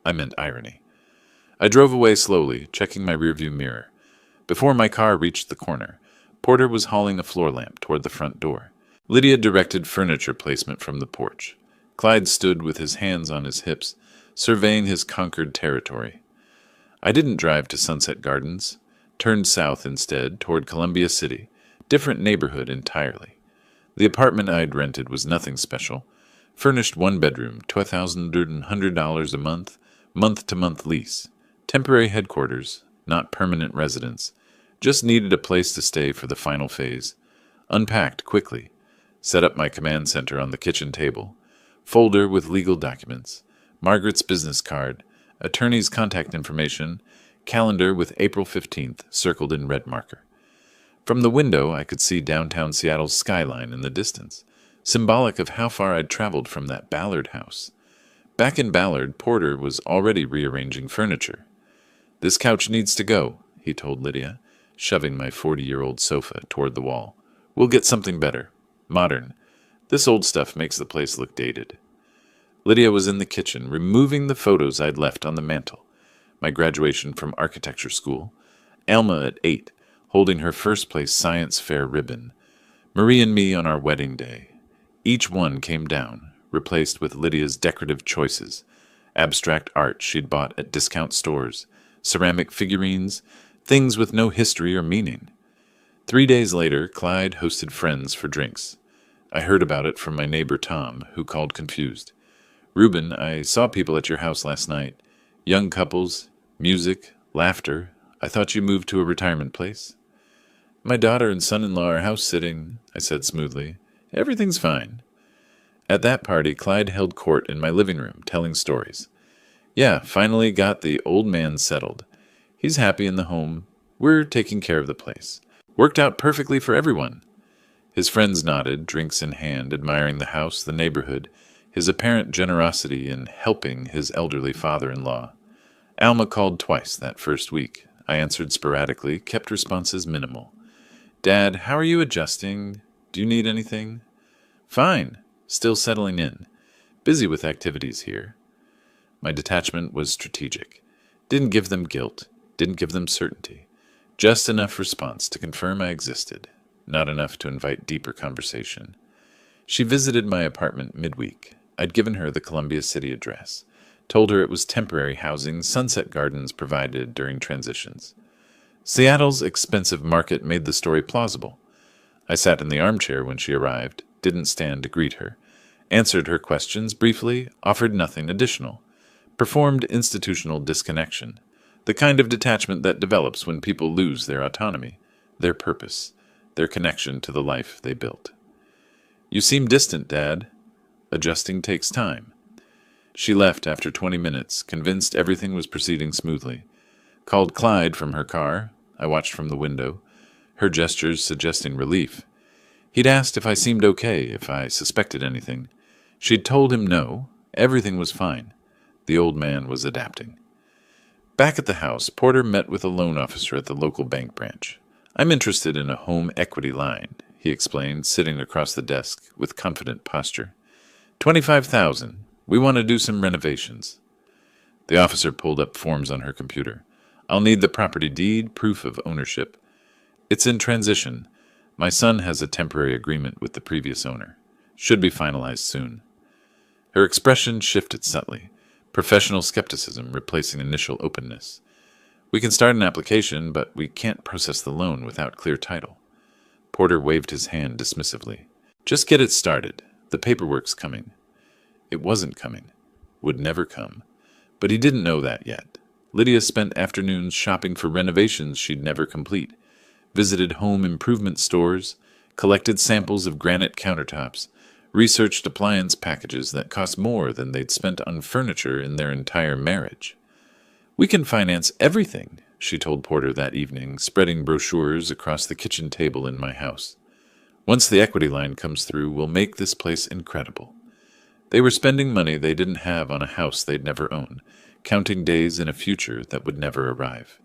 I meant irony. I drove away slowly, checking my rearview mirror. Before my car reached the corner, Porter was hauling a floor lamp toward the front door. Lydia directed furniture placement from the porch. Clyde stood with his hands on his hips, surveying his conquered territory. I didn't drive to Sunset Gardens, turned south instead toward Columbia City, different neighborhood entirely. The apartment I'd rented was nothing special. Furnished one bedroom, $1,100 a month, month-to-month lease. Temporary headquarters, not permanent residence. Just needed a place to stay for the final phase. Unpacked quickly. Set up my command center on the kitchen table. Folder with legal documents. Margaret's business card. Attorney's contact information. Calendar with April 15th circled in red marker. From the window, I could see downtown Seattle's skyline in the distance, symbolic of how far I'd traveled from that Ballard house. Back in Ballard, Porter was already rearranging furniture. "This couch needs to go," he told Lydia, shoving my 40-year-old sofa toward the wall. "We'll get something better. Modern. This old stuff makes the place look dated." Lydia was in the kitchen, removing the photos I'd left on the mantel. My graduation from architecture school. Alma at 8, holding her first-place science fair ribbon. Marie and me on our wedding day. Each one came down, replaced with Lydia's decorative choices. Abstract art she'd bought at discount stores. Ceramic figurines. Things with no history or meaning. 3 days later, Clyde hosted friends for drinks. I heard about it from my neighbor Tom, who called confused. "Reuben, I saw people at your house last night. Young couples, music, laughter. I thought you moved to a retirement place." "My daughter and son-in-law are house-sitting," I said smoothly. "Everything's fine." At that party, Clyde held court in my living room, telling stories. "Yeah, finally got the old man settled. He's happy in the home. We're taking care of the place. Worked out perfectly for everyone." His friends nodded, drinks in hand, admiring the house, the neighborhood, his apparent generosity in helping his elderly father-in-law. Alma called twice that first week. I answered sporadically, kept responses minimal. "Dad, how are you adjusting? Do you need anything?" "Fine. Still settling in. Busy with activities here." My detachment was strategic. Didn't give them guilt. Didn't give them certainty. Just enough response to confirm I existed. Not enough to invite deeper conversation. She visited my apartment midweek. I'd given her the Columbia City address. Told her it was temporary housing Sunset Gardens provided during transitions. Seattle's expensive market made the story plausible. I sat in the armchair when she arrived, didn't stand to greet her, answered her questions briefly, offered nothing additional, performed institutional disconnection, the kind of detachment that develops when people lose their autonomy, their purpose, their connection to the life they built. "You seem distant, Dad." "Adjusting takes time." She left after 20 minutes, convinced everything was proceeding smoothly. Called Clyde from her car. I watched from the window, her gestures suggesting relief. He'd asked if I seemed okay, if I suspected anything. She'd told him no, everything was fine. The old man was adapting. Back at the house, Porter met with a loan officer at the local bank branch. "I'm interested in a home equity line," he explained, sitting across the desk with confident posture. $25,000. We want to do some renovations." The officer pulled up forms on her computer. "I'll need the property deed, proof of ownership. It's in transition. My son has a temporary agreement with the previous owner. Should be finalized soon." Her expression shifted subtly, professional skepticism replacing initial openness. "We can start an application, but we can't process the loan without clear title." Porter waved his hand dismissively. "Just get it started. The paperwork's coming." It wasn't coming. Would never come. But he didn't know that yet. Lydia spent afternoons shopping for renovations she'd never complete, visited home improvement stores, collected samples of granite countertops, researched appliance packages that cost more than they'd spent on furniture in their entire marriage. "We can finance everything," she told Porter that evening, spreading brochures across the kitchen table in my house. "Once the equity line comes through, we'll make this place incredible." They were spending money they didn't have on a house they'd never own, counting days in a future that would never arrive.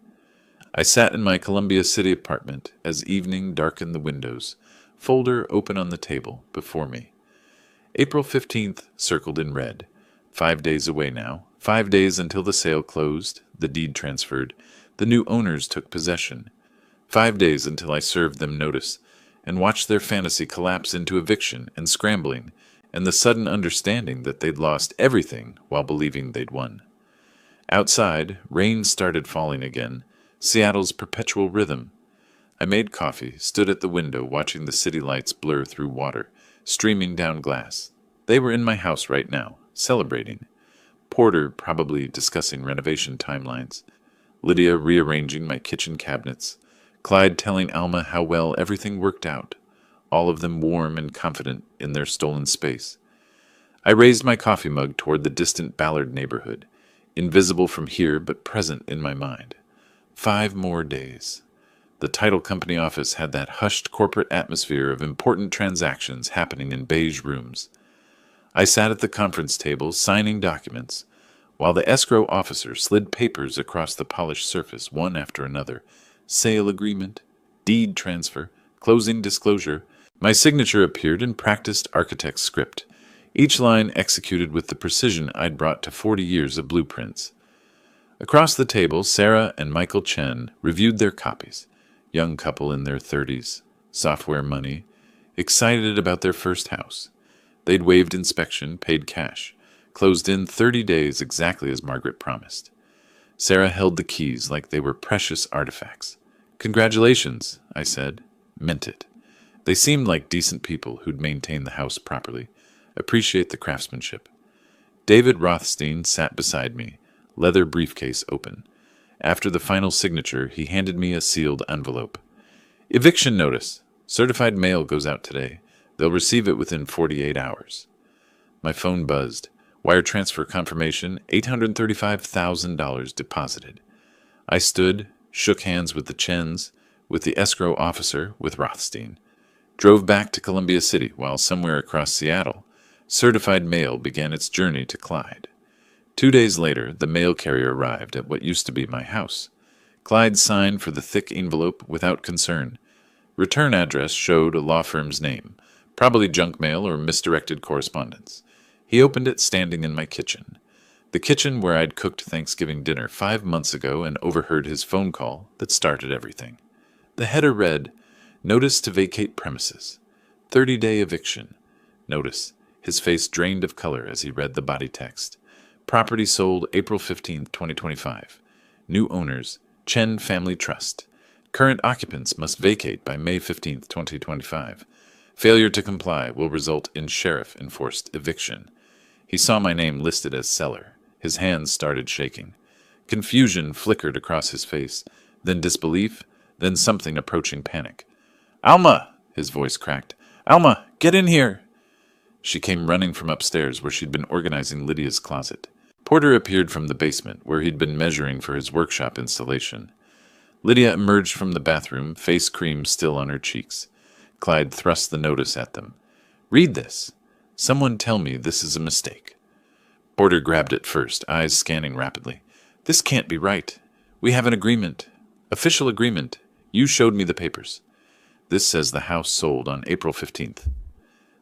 I sat in my Columbia City apartment as evening darkened the windows, folder open on the table before me. April 15th circled in red. 5 days away now. 5 days until the sale closed, the deed transferred, the new owners took possession. 5 days until I served them notice, and watched their fantasy collapse into eviction and scrambling, and the sudden understanding that they'd lost everything while believing they'd won. Outside, rain started falling again, Seattle's perpetual rhythm. I made coffee, stood at the window watching the city lights blur through water, streaming down glass. They were in my house right now, celebrating. Porter probably discussing renovation timelines. Lydia rearranging my kitchen cabinets. Clyde telling Alma how well everything worked out, all of them warm and confident in their stolen space. I raised my coffee mug toward the distant Ballard neighborhood, invisible from here but present in my mind. 5 more days. The title company office had that hushed corporate atmosphere of important transactions happening in beige rooms. I sat at the conference table signing documents, while the escrow officer slid papers across the polished surface one after another. Sale agreement, deed transfer, closing disclosure. My signature appeared in practiced architect's script, each line executed with the precision I'd brought to 40 years of blueprints. Across the table, Sarah and Michael Chen reviewed their copies. Young couple in their 30s, software money, excited about their first house. They'd waived inspection, paid cash, closed in 30 days exactly as Margaret promised. Sarah held the keys like they were precious artifacts. "Congratulations," I said. Meant it. They seemed like decent people who'd maintain the house properly, appreciate the craftsmanship. David Rothstein sat beside me, leather briefcase open. After the final signature, he handed me a sealed envelope. "Eviction notice. Certified mail goes out today. They'll receive it within 48 hours. My phone buzzed. Wire transfer confirmation, $835,000 deposited. I stood, shook hands with the Chens, with the escrow officer, with Rothstein. Drove back to Columbia City while somewhere across Seattle, certified mail began its journey to Clyde. 2 days later, the mail carrier arrived at what used to be my house. Clyde signed for the thick envelope without concern. Return address showed a law firm's name, probably junk mail or misdirected correspondence. He opened it standing in my kitchen. The kitchen where I'd cooked Thanksgiving dinner 5 months ago and overheard his phone call that started everything. The header read, "Notice to vacate premises. 30-day eviction." Notice, his face drained of color as he read the body text. Property sold April 15, 2025. New owners, Chen Family Trust. Current occupants must vacate by May 15, 2025. Failure to comply will result in sheriff-enforced eviction. He saw my name listed as seller. His hands started shaking. Confusion flickered across his face, then disbelief, then something approaching panic. "Alma!" his voice cracked. "Alma, get in here!" She came running from upstairs where she'd been organizing Lydia's closet. Porter appeared from the basement where he'd been measuring for his workshop installation. Lydia emerged from the bathroom, face cream still on her cheeks. Clyde thrust the notice at them. "Read this. Someone tell me this is a mistake." Porter grabbed it first, eyes scanning rapidly. "This can't be right. We have an agreement. Official agreement. You showed me the papers. This says the house sold on April 15th.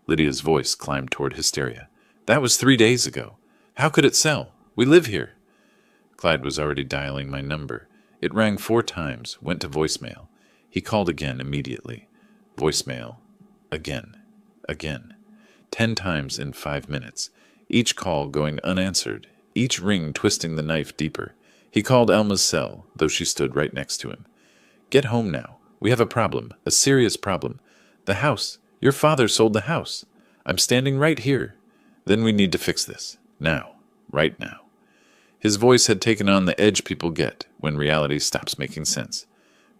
Lydia's voice climbed toward hysteria. "That was 3 days ago. How could it sell? We live here." Clyde was already dialing my number. It rang 4 times, went to voicemail. He called again immediately. Voicemail. Again. 10 times in 5 minutes. Each call going unanswered, each ring twisting the knife deeper. He called Alma's cell, though she stood right next to him. "Get home now. We have a problem, a serious problem. The house. Your father sold the house. I'm standing right here. Then we need to fix this. Now. Right now." His voice had taken on the edge people get when reality stops making sense.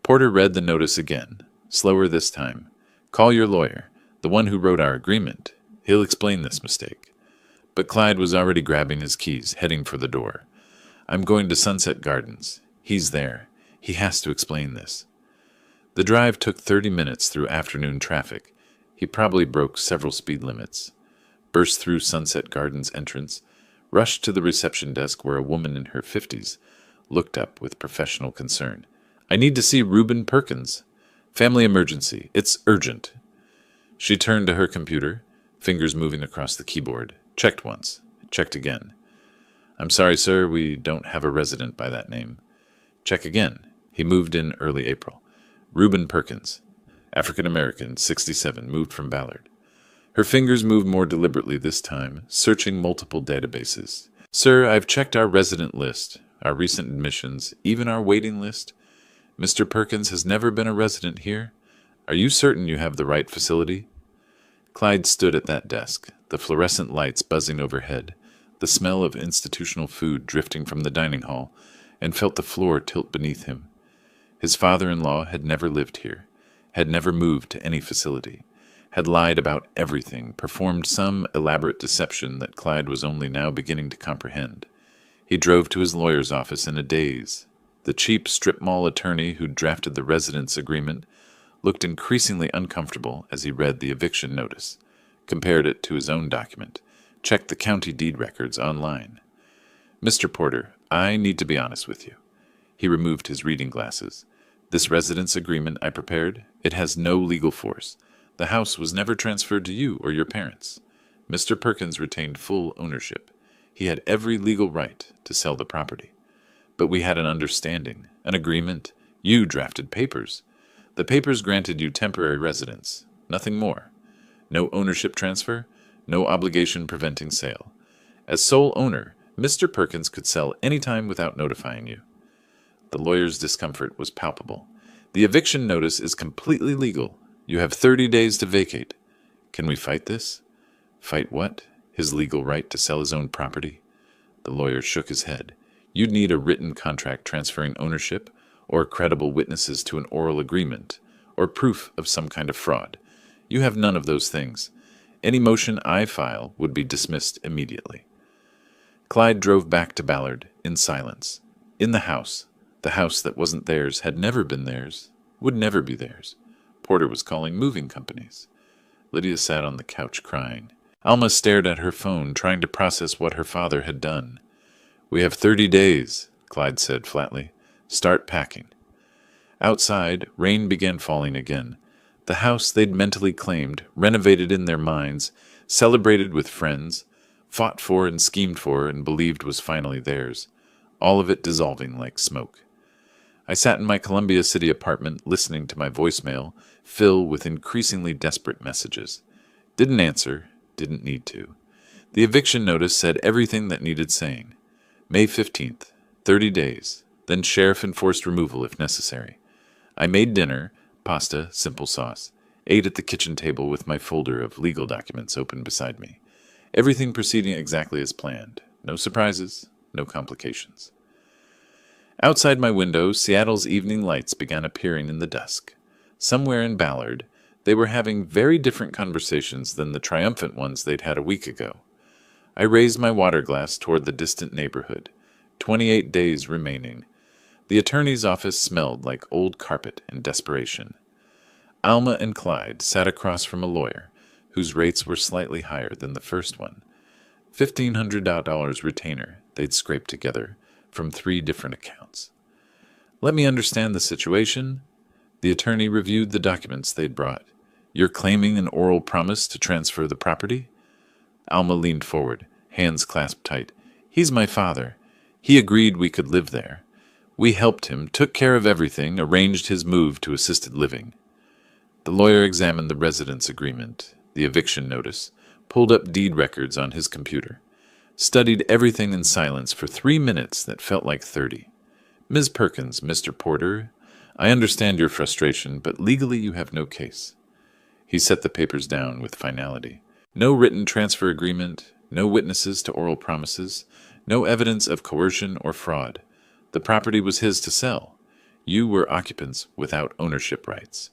Porter read the notice again, slower this time. "Call your lawyer, the one who wrote our agreement. He'll explain this mistake." But Clyde was already grabbing his keys, heading for the door. "I'm going to Sunset Gardens. He's there. He has to explain this." The drive took 30 minutes through afternoon traffic. He probably broke several speed limits. Burst through Sunset Gardens entrance, rushed to the reception desk where a woman in her 50s looked up with professional concern. "I need to see Reuben Perkins. Family emergency. It's urgent." She turned to her computer, fingers moving across the keyboard. Checked once. Checked again. "I'm sorry, sir, we don't have a resident by that name." Check again. He moved in early April. Reuben Perkins, African American, 67, moved from Ballard. Her fingers moved more deliberately this time, searching multiple databases. Sir, I've checked our resident list, our recent admissions, even our waiting list. Mr. Perkins has never been a resident here. Are you certain you have the right facility? Clyde stood at that desk, the fluorescent lights buzzing overhead, the smell of institutional food drifting from the dining hall, and felt the floor tilt beneath him. His father-in-law had never lived here, had never moved to any facility, had lied about everything, performed some elaborate deception that Clyde was only now beginning to comprehend. He drove to his lawyer's office in a daze. The cheap strip mall attorney who'd drafted the residence agreement looked increasingly uncomfortable as he read the eviction notice, compared it to his own document, checked the county deed records online. Mr. Porter, I need to be honest with you. He removed his reading glasses. This residence agreement I prepared, it has no legal force. The house was never transferred to you or your parents. Mr. Perkins retained full ownership. He had every legal right to sell the property. But we had an understanding, an agreement. You drafted papers. The papers granted you temporary residence, nothing more. No ownership transfer, no obligation preventing sale. As sole owner, Mr. Perkins could sell any time without notifying you. The lawyer's discomfort was palpable. The eviction notice is completely legal. You have 30 days to vacate. Can we fight this? Fight what? His legal right to sell his own property? The lawyer shook his head. You'd need a written contract transferring ownership, or credible witnesses to an oral agreement, or proof of some kind of fraud. You have none of those things. Any motion I file would be dismissed immediately. Clyde drove back to Ballard in silence. In the house that wasn't theirs, had never been theirs, would never be theirs. Porter was calling moving companies. Lydia sat on the couch crying. Alma stared at her phone, trying to process what her father had done. We have 30 days, Clyde said flatly. Start packing. Outside, rain began falling again. The house they'd mentally claimed, renovated in their minds, celebrated with friends, fought for and schemed for and believed was finally theirs, all of it dissolving like smoke. I sat in my Columbia City apartment listening to my voicemail fill with increasingly desperate messages. Didn't answer, didn't need to. The eviction notice said everything that needed saying. May 15th, 30 days, then sheriff-enforced removal if necessary. I made dinner, pasta, simple sauce, ate at the kitchen table with my folder of legal documents open beside me. Everything proceeding exactly as planned. No surprises, no complications. Outside my window, Seattle's evening lights began appearing in the dusk. Somewhere in Ballard, they were having very different conversations than the triumphant ones they'd had a week ago. I raised my water glass toward the distant neighborhood. 28 days remaining. The attorney's office smelled like old carpet and desperation. Alma and Clyde sat across from a lawyer, whose rates were slightly higher than the first one. $1,500 retainer they'd scraped together from 3 different accounts. Let me understand the situation. The attorney reviewed the documents they'd brought. You're claiming an oral promise to transfer the property? Alma leaned forward, hands clasped tight. He's my father. He agreed we could live there. We helped him, took care of everything, arranged his move to assisted living. The lawyer examined the residence agreement, the eviction notice, pulled up deed records on his computer, studied everything in silence for 3 minutes that felt like 30. Ms. Perkins, Mr. Porter, I understand your frustration, but legally you have no case. He set the papers down with finality. No written transfer agreement, no witnesses to oral promises, no evidence of coercion or fraud. The property was his to sell. You were occupants without ownership rights.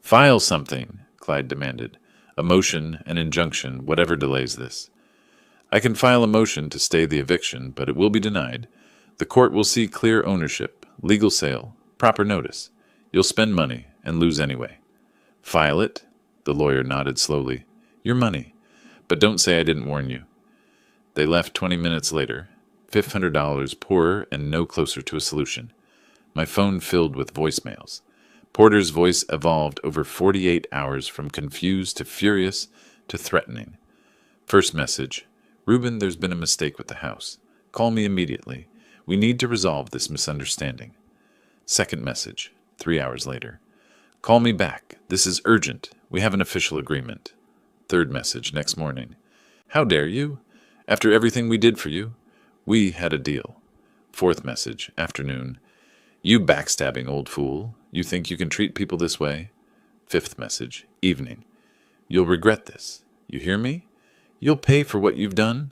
File something, Clyde demanded. A motion, an injunction, whatever delays this. I can file a motion to stay the eviction, but it will be denied. The court will see clear ownership, legal sale, proper notice. You'll spend money and lose anyway. File it? The lawyer nodded slowly. Your money. But don't say I didn't warn you. They left 20 minutes later, $500 poorer and no closer to a solution. My phone filled with voicemails. Porter's voice evolved over 48 hours from confused to furious to threatening. First message, Reuben, there's been a mistake with the house. Call me immediately. We need to resolve this misunderstanding. Second message, 3 hours later. Call me back. This is urgent. We have an official agreement. Third message next morning. How dare you? After everything we did for you, we had a deal. Fourth message, afternoon. You backstabbing old fool. You think you can treat people this way? Fifth message, evening. You'll regret this. You hear me? You'll pay for what you've done.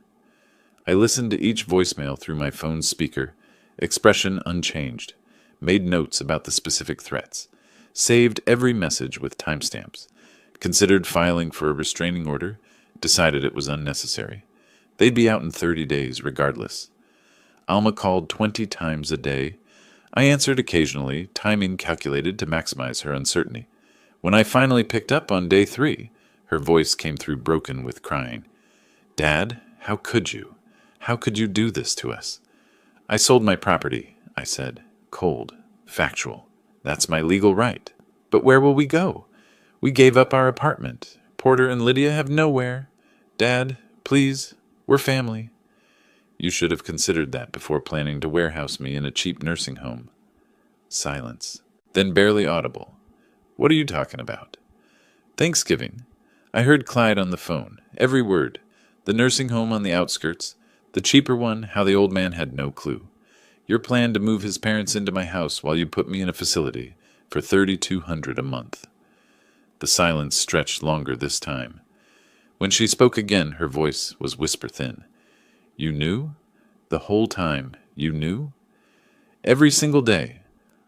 I listened to each voicemail through my phone's speaker, expression unchanged, made notes about the specific threats, saved every message with timestamps, considered filing for a restraining order, decided it was unnecessary. They'd be out in 30 days regardless. Alma called 20 times a day. I answered occasionally, timing calculated to maximize her uncertainty. When I finally picked up on day 3, her voice came through broken with crying. Dad, how could you? How could you do this to us? I sold my property, I said. Cold, factual. That's my legal right. But where will we go? We gave up our apartment. Porter and Lydia have nowhere. Dad, please, we're family. You should have considered that before planning to warehouse me in a cheap nursing home. Silence. Then barely audible. What are you talking about? Thanksgiving. I heard Clyde on the phone. Every word. The nursing home on the outskirts. The cheaper one, how the old man had no clue. Your plan to move his parents into my house while you put me in a facility for $3,200 a month. The silence stretched longer this time. When she spoke again, her voice was whisper-thin. You knew? The whole time, you knew? Every single day,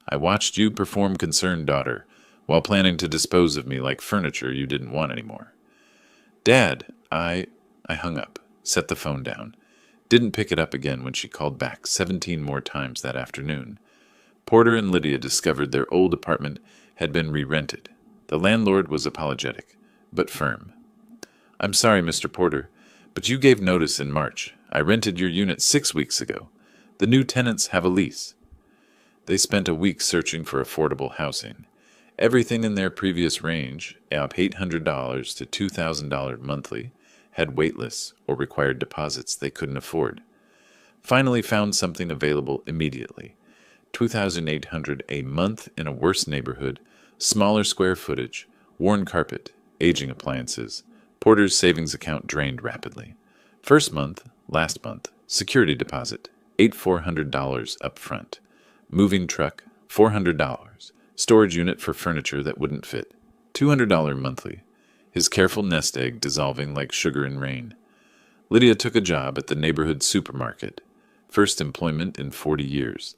I watched you perform concerned daughter while planning to dispose of me like furniture you didn't want anymore. Dad, I hung up, set the phone down. Didn't pick it up again when she called back 17 more times that afternoon. Porter and Lydia discovered their old apartment had been re-rented. The landlord was apologetic, but firm. I'm sorry, Mr. Porter, but you gave notice in March. I rented your unit 6 weeks ago. The new tenants have a lease. They spent a week searching for affordable housing. Everything in their previous range, up $800 to $2,000 monthly, had waitlists or required deposits they couldn't afford. Finally found something available immediately. $2,800 a month in a worse neighborhood, smaller square footage, worn carpet, aging appliances. Porter's savings account drained rapidly. First month, last month, security deposit, $8,400 up front. Moving truck, $400. Storage unit for furniture that wouldn't fit, $200 monthly. His careful nest egg dissolving like sugar in rain. Lydia took a job at the neighborhood supermarket. First employment in 40 years.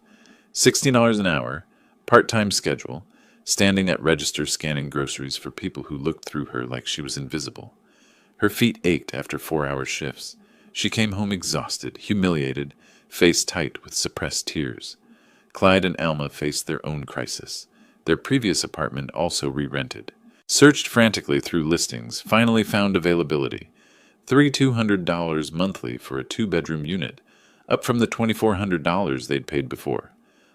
$60 an hour, part-time schedule, standing at register scanning groceries for people who looked through her like she was invisible. Her feet ached after 4-hour shifts. She came home exhausted, humiliated, face tight with suppressed tears. Clyde and Alma faced their own crisis. Their previous apartment also re-rented. Searched frantically through listings, finally found availability. $3,200 monthly for a 2-bedroom unit, up from the $2,400 they'd paid before.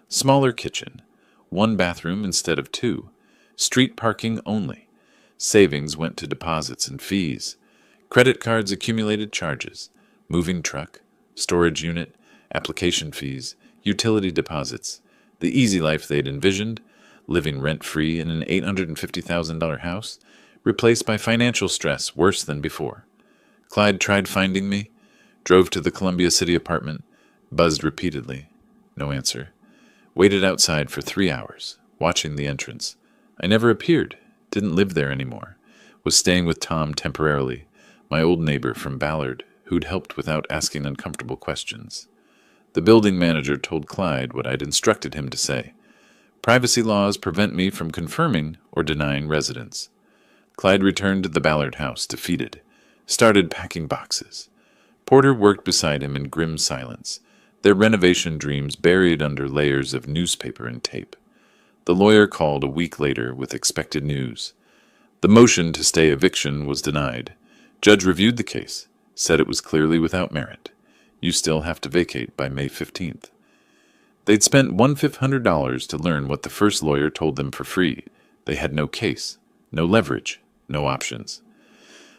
Smaller kitchen, 1 bathroom instead of 2. Street parking only. Savings went to deposits and fees. Credit cards accumulated charges. Moving truck, storage unit, application fees, utility deposits. The easy life they'd envisioned, living rent-free in an $850,000 house, replaced by financial stress worse than before. Clyde tried finding me, drove to the Columbia City apartment, buzzed repeatedly. No answer. Waited outside for 3 hours, watching the entrance. I never appeared, didn't live there anymore. Was staying with Tom temporarily, my old neighbor from Ballard, who'd helped without asking uncomfortable questions. The building manager told Clyde what I'd instructed him to say. Privacy laws prevent me from confirming or denying residence. Clyde returned to the Ballard house, defeated. Started packing boxes. Porter worked beside him in grim silence, their renovation dreams buried under layers of newspaper and tape. The lawyer called a week later with expected news. The motion to stay eviction was denied. Judge reviewed the case, said it was clearly without merit. You still have to vacate by May 15th. They'd spent $1,500 to learn what the first lawyer told them for free. They had no case, no leverage, no options.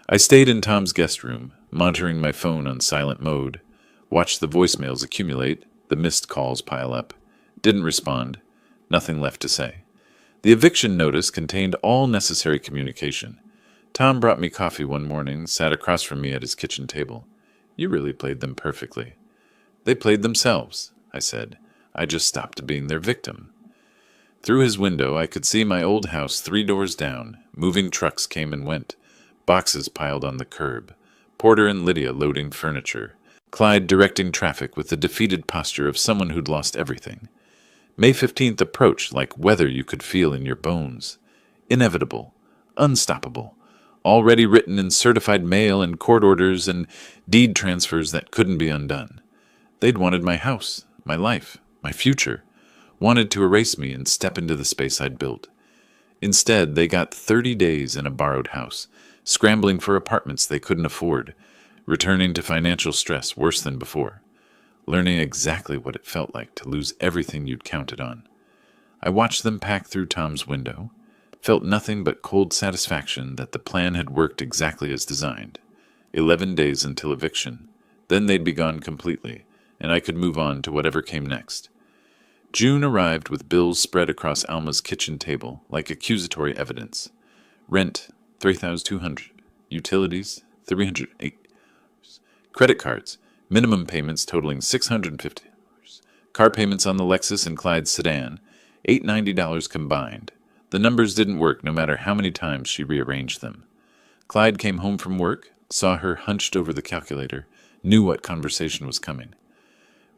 I stayed in Tom's guest room, monitoring my phone on silent mode, watched the voicemails accumulate, the missed calls pile up. Didn't respond. Nothing left to say. The eviction notice contained all necessary communication. Tom brought me coffee one morning, sat across from me at his kitchen table. You really played them perfectly. They played themselves, I said. I just stopped being their victim. Through his window, I could see my old house 3 doors down. Moving trucks came and went. Boxes piled on the curb. Porter and Lydia loading furniture. Clyde directing traffic with the defeated posture of someone who'd lost everything. May 15th approached like weather you could feel in your bones. Inevitable. Unstoppable. Already written in certified mail and court orders and deed transfers that couldn't be undone. They'd wanted my house, my life, my future. Wanted to erase me and step into the space I'd built. Instead, they got 30 days in a borrowed house, scrambling for apartments they couldn't afford, returning to financial stress worse than before, learning exactly what it felt like to lose everything you'd counted on. I watched them pack through Tom's window, felt nothing but cold satisfaction that the plan had worked exactly as designed. 11 days until eviction. Then they'd be gone completely, and I could move on to whatever came next. June arrived with bills spread across Alma's kitchen table like accusatory evidence. Rent, $3,200. Utilities, $308. Credit cards, minimum payments totaling $650. Car payments on the Lexus and Clyde sedan, $890 combined. The numbers didn't work no matter how many times she rearranged them. Clyde came home from work, saw her hunched over the calculator, knew what conversation was coming.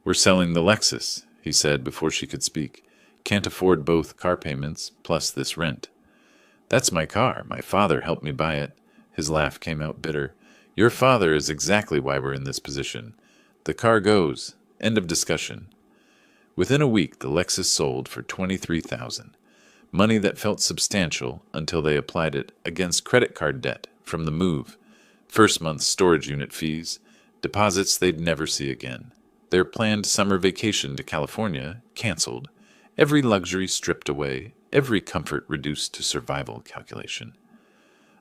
We're selling the Lexus, he said before she could speak. Can't afford both car payments plus this rent. That's my car. My father helped me buy it. His laugh came out bitter. Your father is exactly why we're in this position. The car goes. End of discussion. Within a week, the Lexus sold for $23,000. Money that felt substantial until they applied it against credit card debt from the move, first month's storage unit fees, deposits they'd never see again. Their planned summer vacation to California canceled, every luxury stripped away, every comfort reduced to survival calculation.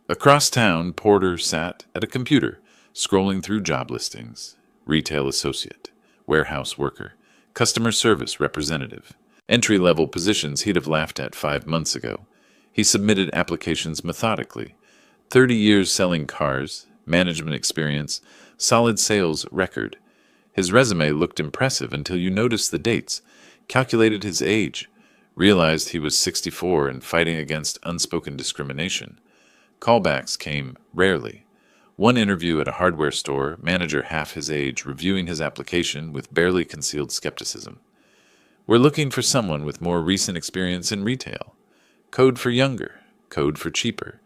Across town, Porter sat at a computer, scrolling through job listings. Retail associate, warehouse worker, customer service representative. Entry-level positions he'd have laughed at 5 months ago. He submitted applications methodically. 30 years selling cars, management experience, solid sales record. His resume looked impressive until you noticed the dates, calculated his age, realized he was 64 and fighting against unspoken discrimination. Callbacks came rarely. One interview at a hardware store, manager half his age reviewing his application with barely concealed skepticism. We're looking for someone with more recent experience in retail. Code for younger, code for cheaper,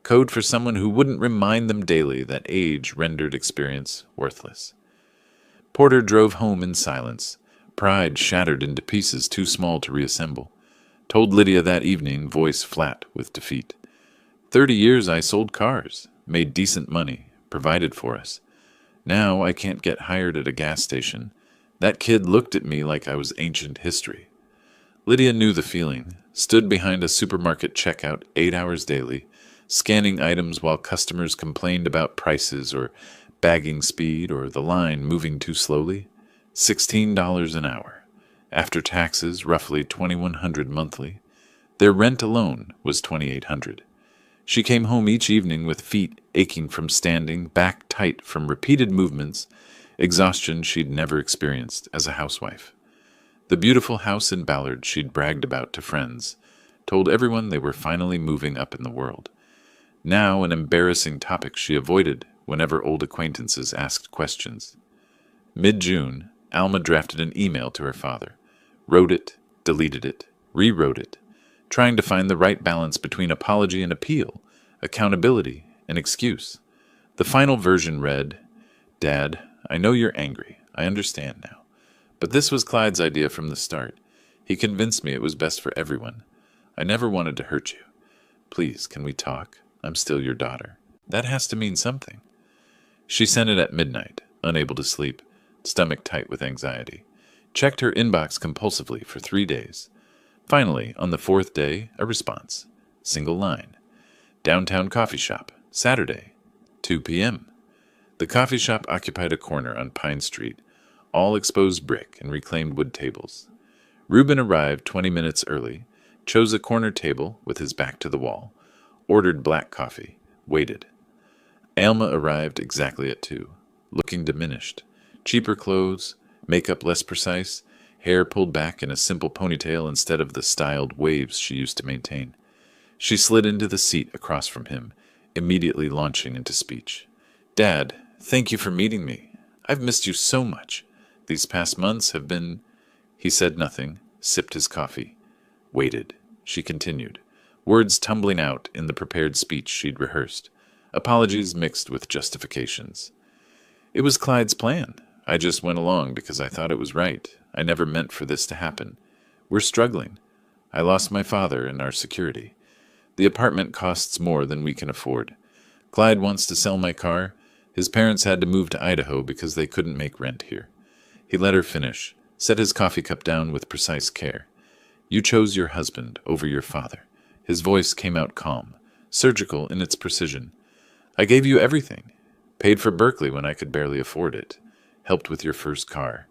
code for someone who wouldn't remind them daily that age rendered experience worthless. Porter drove home in silence, pride shattered into pieces too small to reassemble. Told Lydia that evening, voice flat with defeat. 30 years I sold cars, made decent money, provided for us. Now I can't get hired at a gas station. That kid looked at me like I was ancient history. Lydia knew the feeling, stood behind a supermarket checkout 8 hours daily, scanning items while customers complained about prices or bagging speed or the line moving too slowly. $16 an hour. After taxes, roughly $2,100 monthly. Their rent alone was $2,800. She came home each evening with feet aching from standing, back tight from repeated movements, exhaustion she'd never experienced as a housewife. The beautiful house in Ballard she'd bragged about to friends, told everyone they were finally moving up in the world. Now an embarrassing topic she avoided whenever old acquaintances asked questions. Mid-June, Alma drafted an email to her father, wrote it, deleted it, rewrote it, trying to find the right balance between apology and appeal, accountability and excuse. The final version read, Dad, I know you're angry. I understand now. But this was Clyde's idea from the start. He convinced me it was best for everyone. I never wanted to hurt you. Please, can we talk? I'm still your daughter. That has to mean something. She sent it at midnight, unable to sleep, stomach tight with anxiety. Checked her inbox compulsively for 3 days. Finally, on the 4th day, a response. Single line. Downtown coffee shop, Saturday, 2 p.m. The coffee shop occupied a corner on Pine Street, all exposed brick and reclaimed wood tables. Reuben arrived 20 minutes early, chose a corner table with his back to the wall, ordered black coffee, waited. Alma arrived exactly at 2, looking diminished. Cheaper clothes, makeup less precise, hair pulled back in a simple ponytail instead of the styled waves she used to maintain. She slid into the seat across from him, immediately launching into speech. "Dad, thank you for meeting me. I've missed you so much. These past months have been—" He said nothing, sipped his coffee. Waited. She continued, words tumbling out in the prepared speech she'd rehearsed, apologies mixed with justifications. "It was Clyde's plan. I just went along because I thought it was right. I never meant for this to happen. We're struggling. I lost my father and our security. The apartment costs more than we can afford. Clyde wants to sell my car. His parents had to move to Idaho because they couldn't make rent here." He let her finish, set his coffee cup down with precise care. "You chose your husband over your father." His voice came out calm, surgical in its precision. "I gave you everything. Paid for Berkeley when I could barely afford it. Helped with your first car.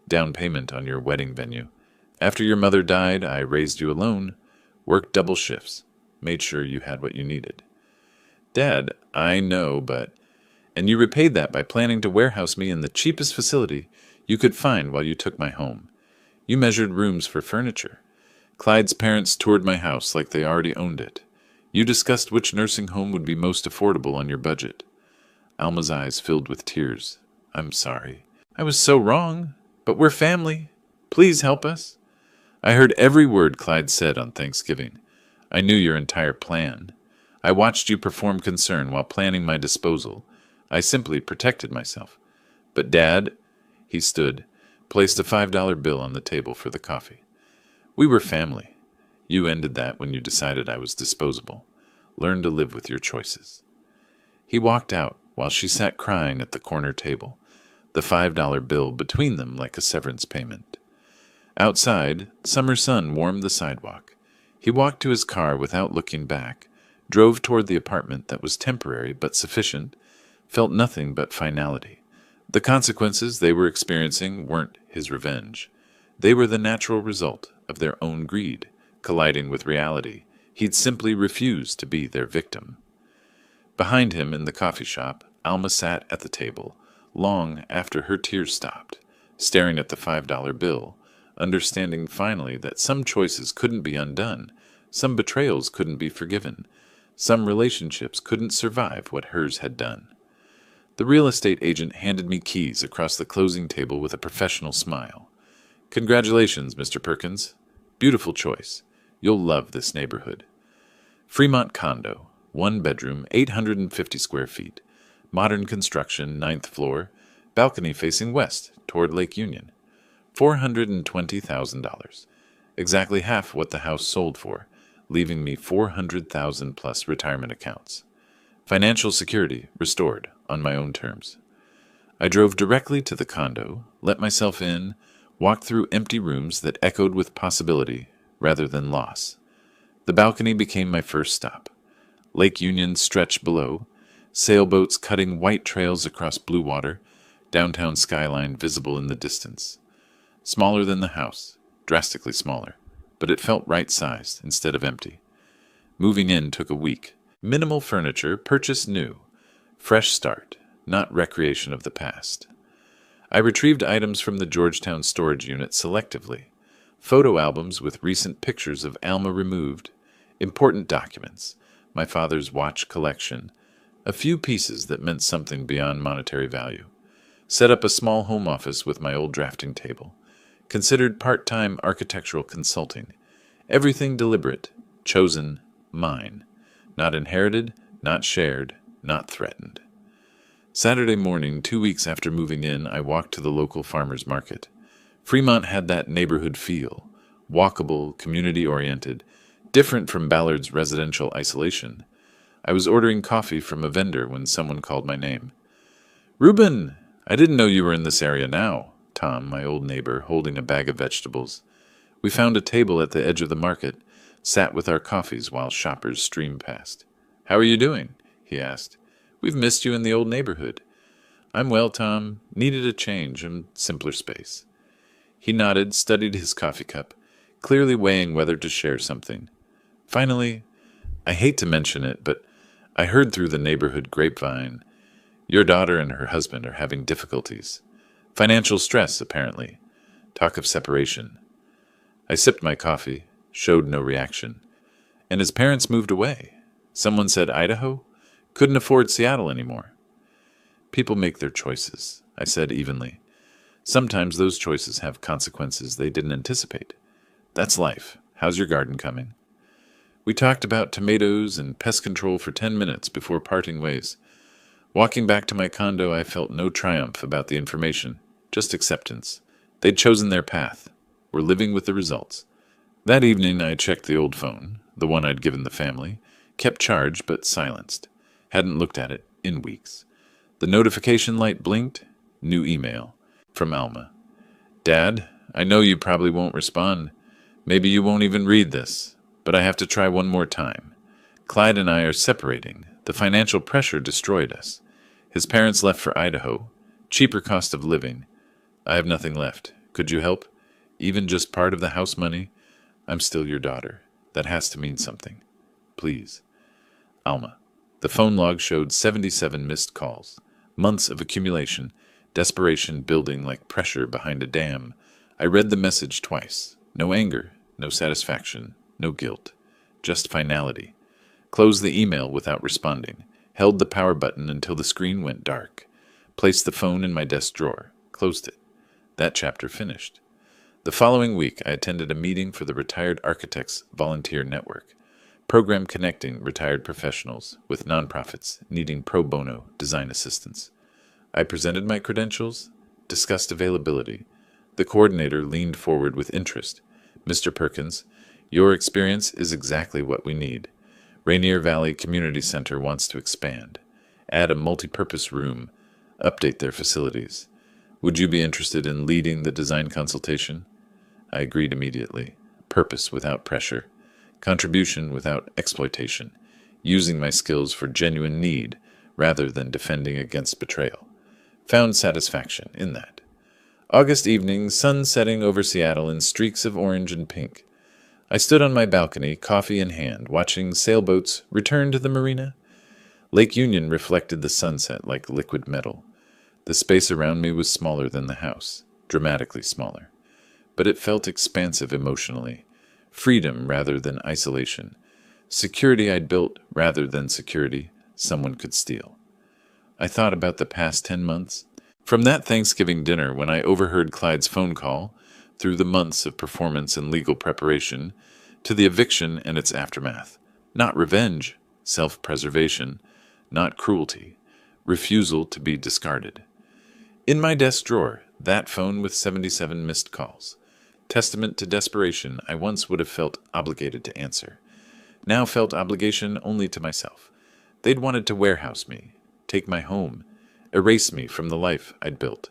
Down payment on your wedding venue. After your mother died, I raised you alone. Worked double shifts. Made sure you had what you needed." "Dad, I know, but—" "And you repaid that by planning to warehouse me in the cheapest facility you could find while you took my home. You measured rooms for furniture. Clyde's parents toured my house like they already owned it. You discussed which nursing home would be most affordable on your budget." Alma's eyes filled with tears. "I'm sorry. I was so wrong. But we're family. Please help us." "I heard every word Clyde said on Thanksgiving. I knew your entire plan. I watched you perform concern while planning my disposal. I simply protected myself. But Dad—" He stood, placed a $5 bill on the table for the coffee. "We were family. You ended that when you decided I was disposable. Learn to live with your choices." He walked out while she sat crying at the corner table, the $5 bill between them like a severance payment. Outside, summer sun warmed the sidewalk. He walked to his car without looking back, drove toward the apartment that was temporary but sufficient, felt nothing but finality. The consequences they were experiencing weren't his revenge. They were the natural result of their own greed, colliding with reality. He'd simply refused to be their victim. Behind him in the coffee shop, Alma sat at the table, long after her tears stopped, staring at the $5 bill, understanding finally that some choices couldn't be undone, some betrayals couldn't be forgiven, some relationships couldn't survive what hers had done. The real estate agent handed me keys across the closing table with a professional smile. "Congratulations, Mr. Perkins. Beautiful choice. You'll love this neighborhood. Fremont condo, 1 bedroom, 850 square feet. Modern construction, 9th floor, balcony facing west toward Lake Union. $420,000. Exactly half what the house sold for, leaving me $400,000 plus retirement accounts. Financial security restored on my own terms." I drove directly to the condo, let myself in, walked through empty rooms that echoed with possibility rather than loss. The balcony became my first stop. Lake Union stretched below, sailboats cutting white trails across blue water, downtown skyline visible in the distance. Smaller than the house, drastically smaller, but it felt right-sized instead of empty. Moving in took a week. Minimal furniture, purchased new. Fresh start, not recreation of the past. I retrieved items from the Georgetown storage unit selectively. Photo albums with recent pictures of Alma removed, important documents, my father's watch collection, a few pieces that meant something beyond monetary value. Set up a small home office with my old drafting table. Considered part-time architectural consulting. Everything deliberate, chosen, mine. Not inherited, not shared, not threatened. Saturday morning, 2 weeks after moving in, I walked to the local farmers market. Fremont had that neighborhood feel, walkable, community-oriented, different from Ballard's residential isolation. I was ordering coffee from a vendor when someone called my name. "Reuben, I didn't know you were in this area now." Tom, my old neighbor, holding a bag of vegetables. We found a table at the edge of the market, sat with our coffees while shoppers streamed past. "How are you doing?" he asked. "We've missed you in the old neighborhood." "I'm well, Tom. Needed a change and simpler space." He nodded, studied his coffee cup, clearly weighing whether to share something. Finally, I hate to mention it, but I heard through the neighborhood grapevine, your daughter and her husband are having difficulties. Financial stress, apparently. Talk of separation. I sipped my coffee, showed no reaction. And his parents moved away. Someone said Idaho? Couldn't afford Seattle anymore. People make their choices, I said evenly. Sometimes those choices have consequences they didn't anticipate. That's life. How's your garden coming? We talked about tomatoes and pest control for 10 minutes before parting ways. Walking back to my condo, I felt no triumph about the information, just acceptance. They'd chosen their path. Were living with the results. That evening, I checked the old phone, the one I'd given the family, kept charged but silenced. Hadn't looked at it in weeks. The notification light blinked. New email. From Alma. Dad, I know you probably won't respond. Maybe you won't even read this, but I have to try one more time. Clyde and I are separating. The financial pressure destroyed us. His parents left for Idaho. Cheaper cost of living. I have nothing left. Could you help? Even just part of the house money? I'm still your daughter. That has to mean something. Please. Alma. The phone log showed 77 missed calls. Months of accumulation. Desperation building like pressure behind a dam. I read the message twice. No anger, no satisfaction, no guilt. Just finality. Closed the email without responding. Held the power button until the screen went dark. Placed the phone in my desk drawer. Closed it. That chapter finished. The following week, I attended a meeting for the Retired Architects Volunteer Network, program connecting retired professionals with nonprofits needing pro bono design assistance. I presented my credentials, discussed availability. The coordinator leaned forward with interest. Mr. Perkins, your experience is exactly what we need. Rainier Valley Community Center wants to expand, add a multi-purpose room, update their facilities. Would you be interested in leading the design consultation? I agreed immediately. Purpose without pressure. Contribution without exploitation. Using my skills for genuine need rather than defending against betrayal. Found satisfaction in that. August evening, sun setting over Seattle in streaks of orange and pink. I stood on my balcony, coffee in hand, watching sailboats return to the marina. Lake Union reflected the sunset like liquid metal. The space around me was smaller than the house, dramatically smaller. But it felt expansive emotionally. Freedom rather than isolation. Security I'd built rather than security someone could steal. I thought about the past 10 months. From that Thanksgiving dinner when I overheard Clyde's phone call, through the months of performance and legal preparation, to the eviction and its aftermath. Not revenge, self-preservation, not cruelty, refusal to be discarded. In my desk drawer, that phone with 77 missed calls. Testament to desperation I once would have felt obligated to answer. Now felt obligation only to myself. They'd wanted to warehouse me, take my home, erase me from the life I'd built.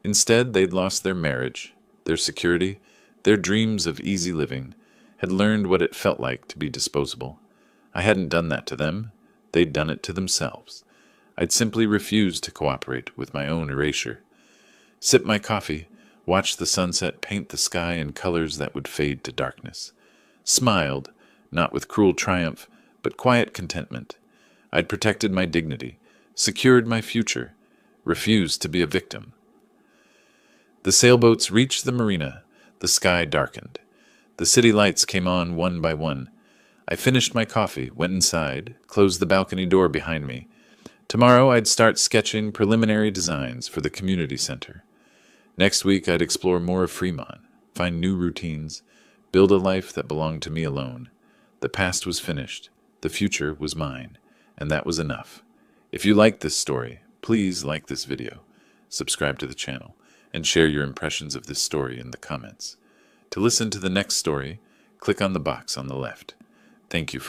Instead, they'd lost their marriage, their security, their dreams of easy living, had learned what it felt like to be disposable. I hadn't done that to them. They'd done it to themselves. I'd simply refused to cooperate with my own erasure. Sipped my coffee, watched the sunset paint the sky in colors that would fade to darkness. Smiled, not with cruel triumph, but quiet contentment. I'd protected my dignity, secured my future, refused to be a victim. The sailboats reached the marina. The sky darkened. The city lights came on one by one. I finished my coffee, went inside, closed the balcony door behind me. Tomorrow I'd start sketching preliminary designs for the community center. Next week I'd explore more of Fremont, find new routines, build a life that belonged to me alone. The past was finished. The future was mine. And that was enough. If you like this story, please like this video, subscribe to the channel, and share your impressions of this story in the comments. To listen to the next story, click on the box on the left. Thank you for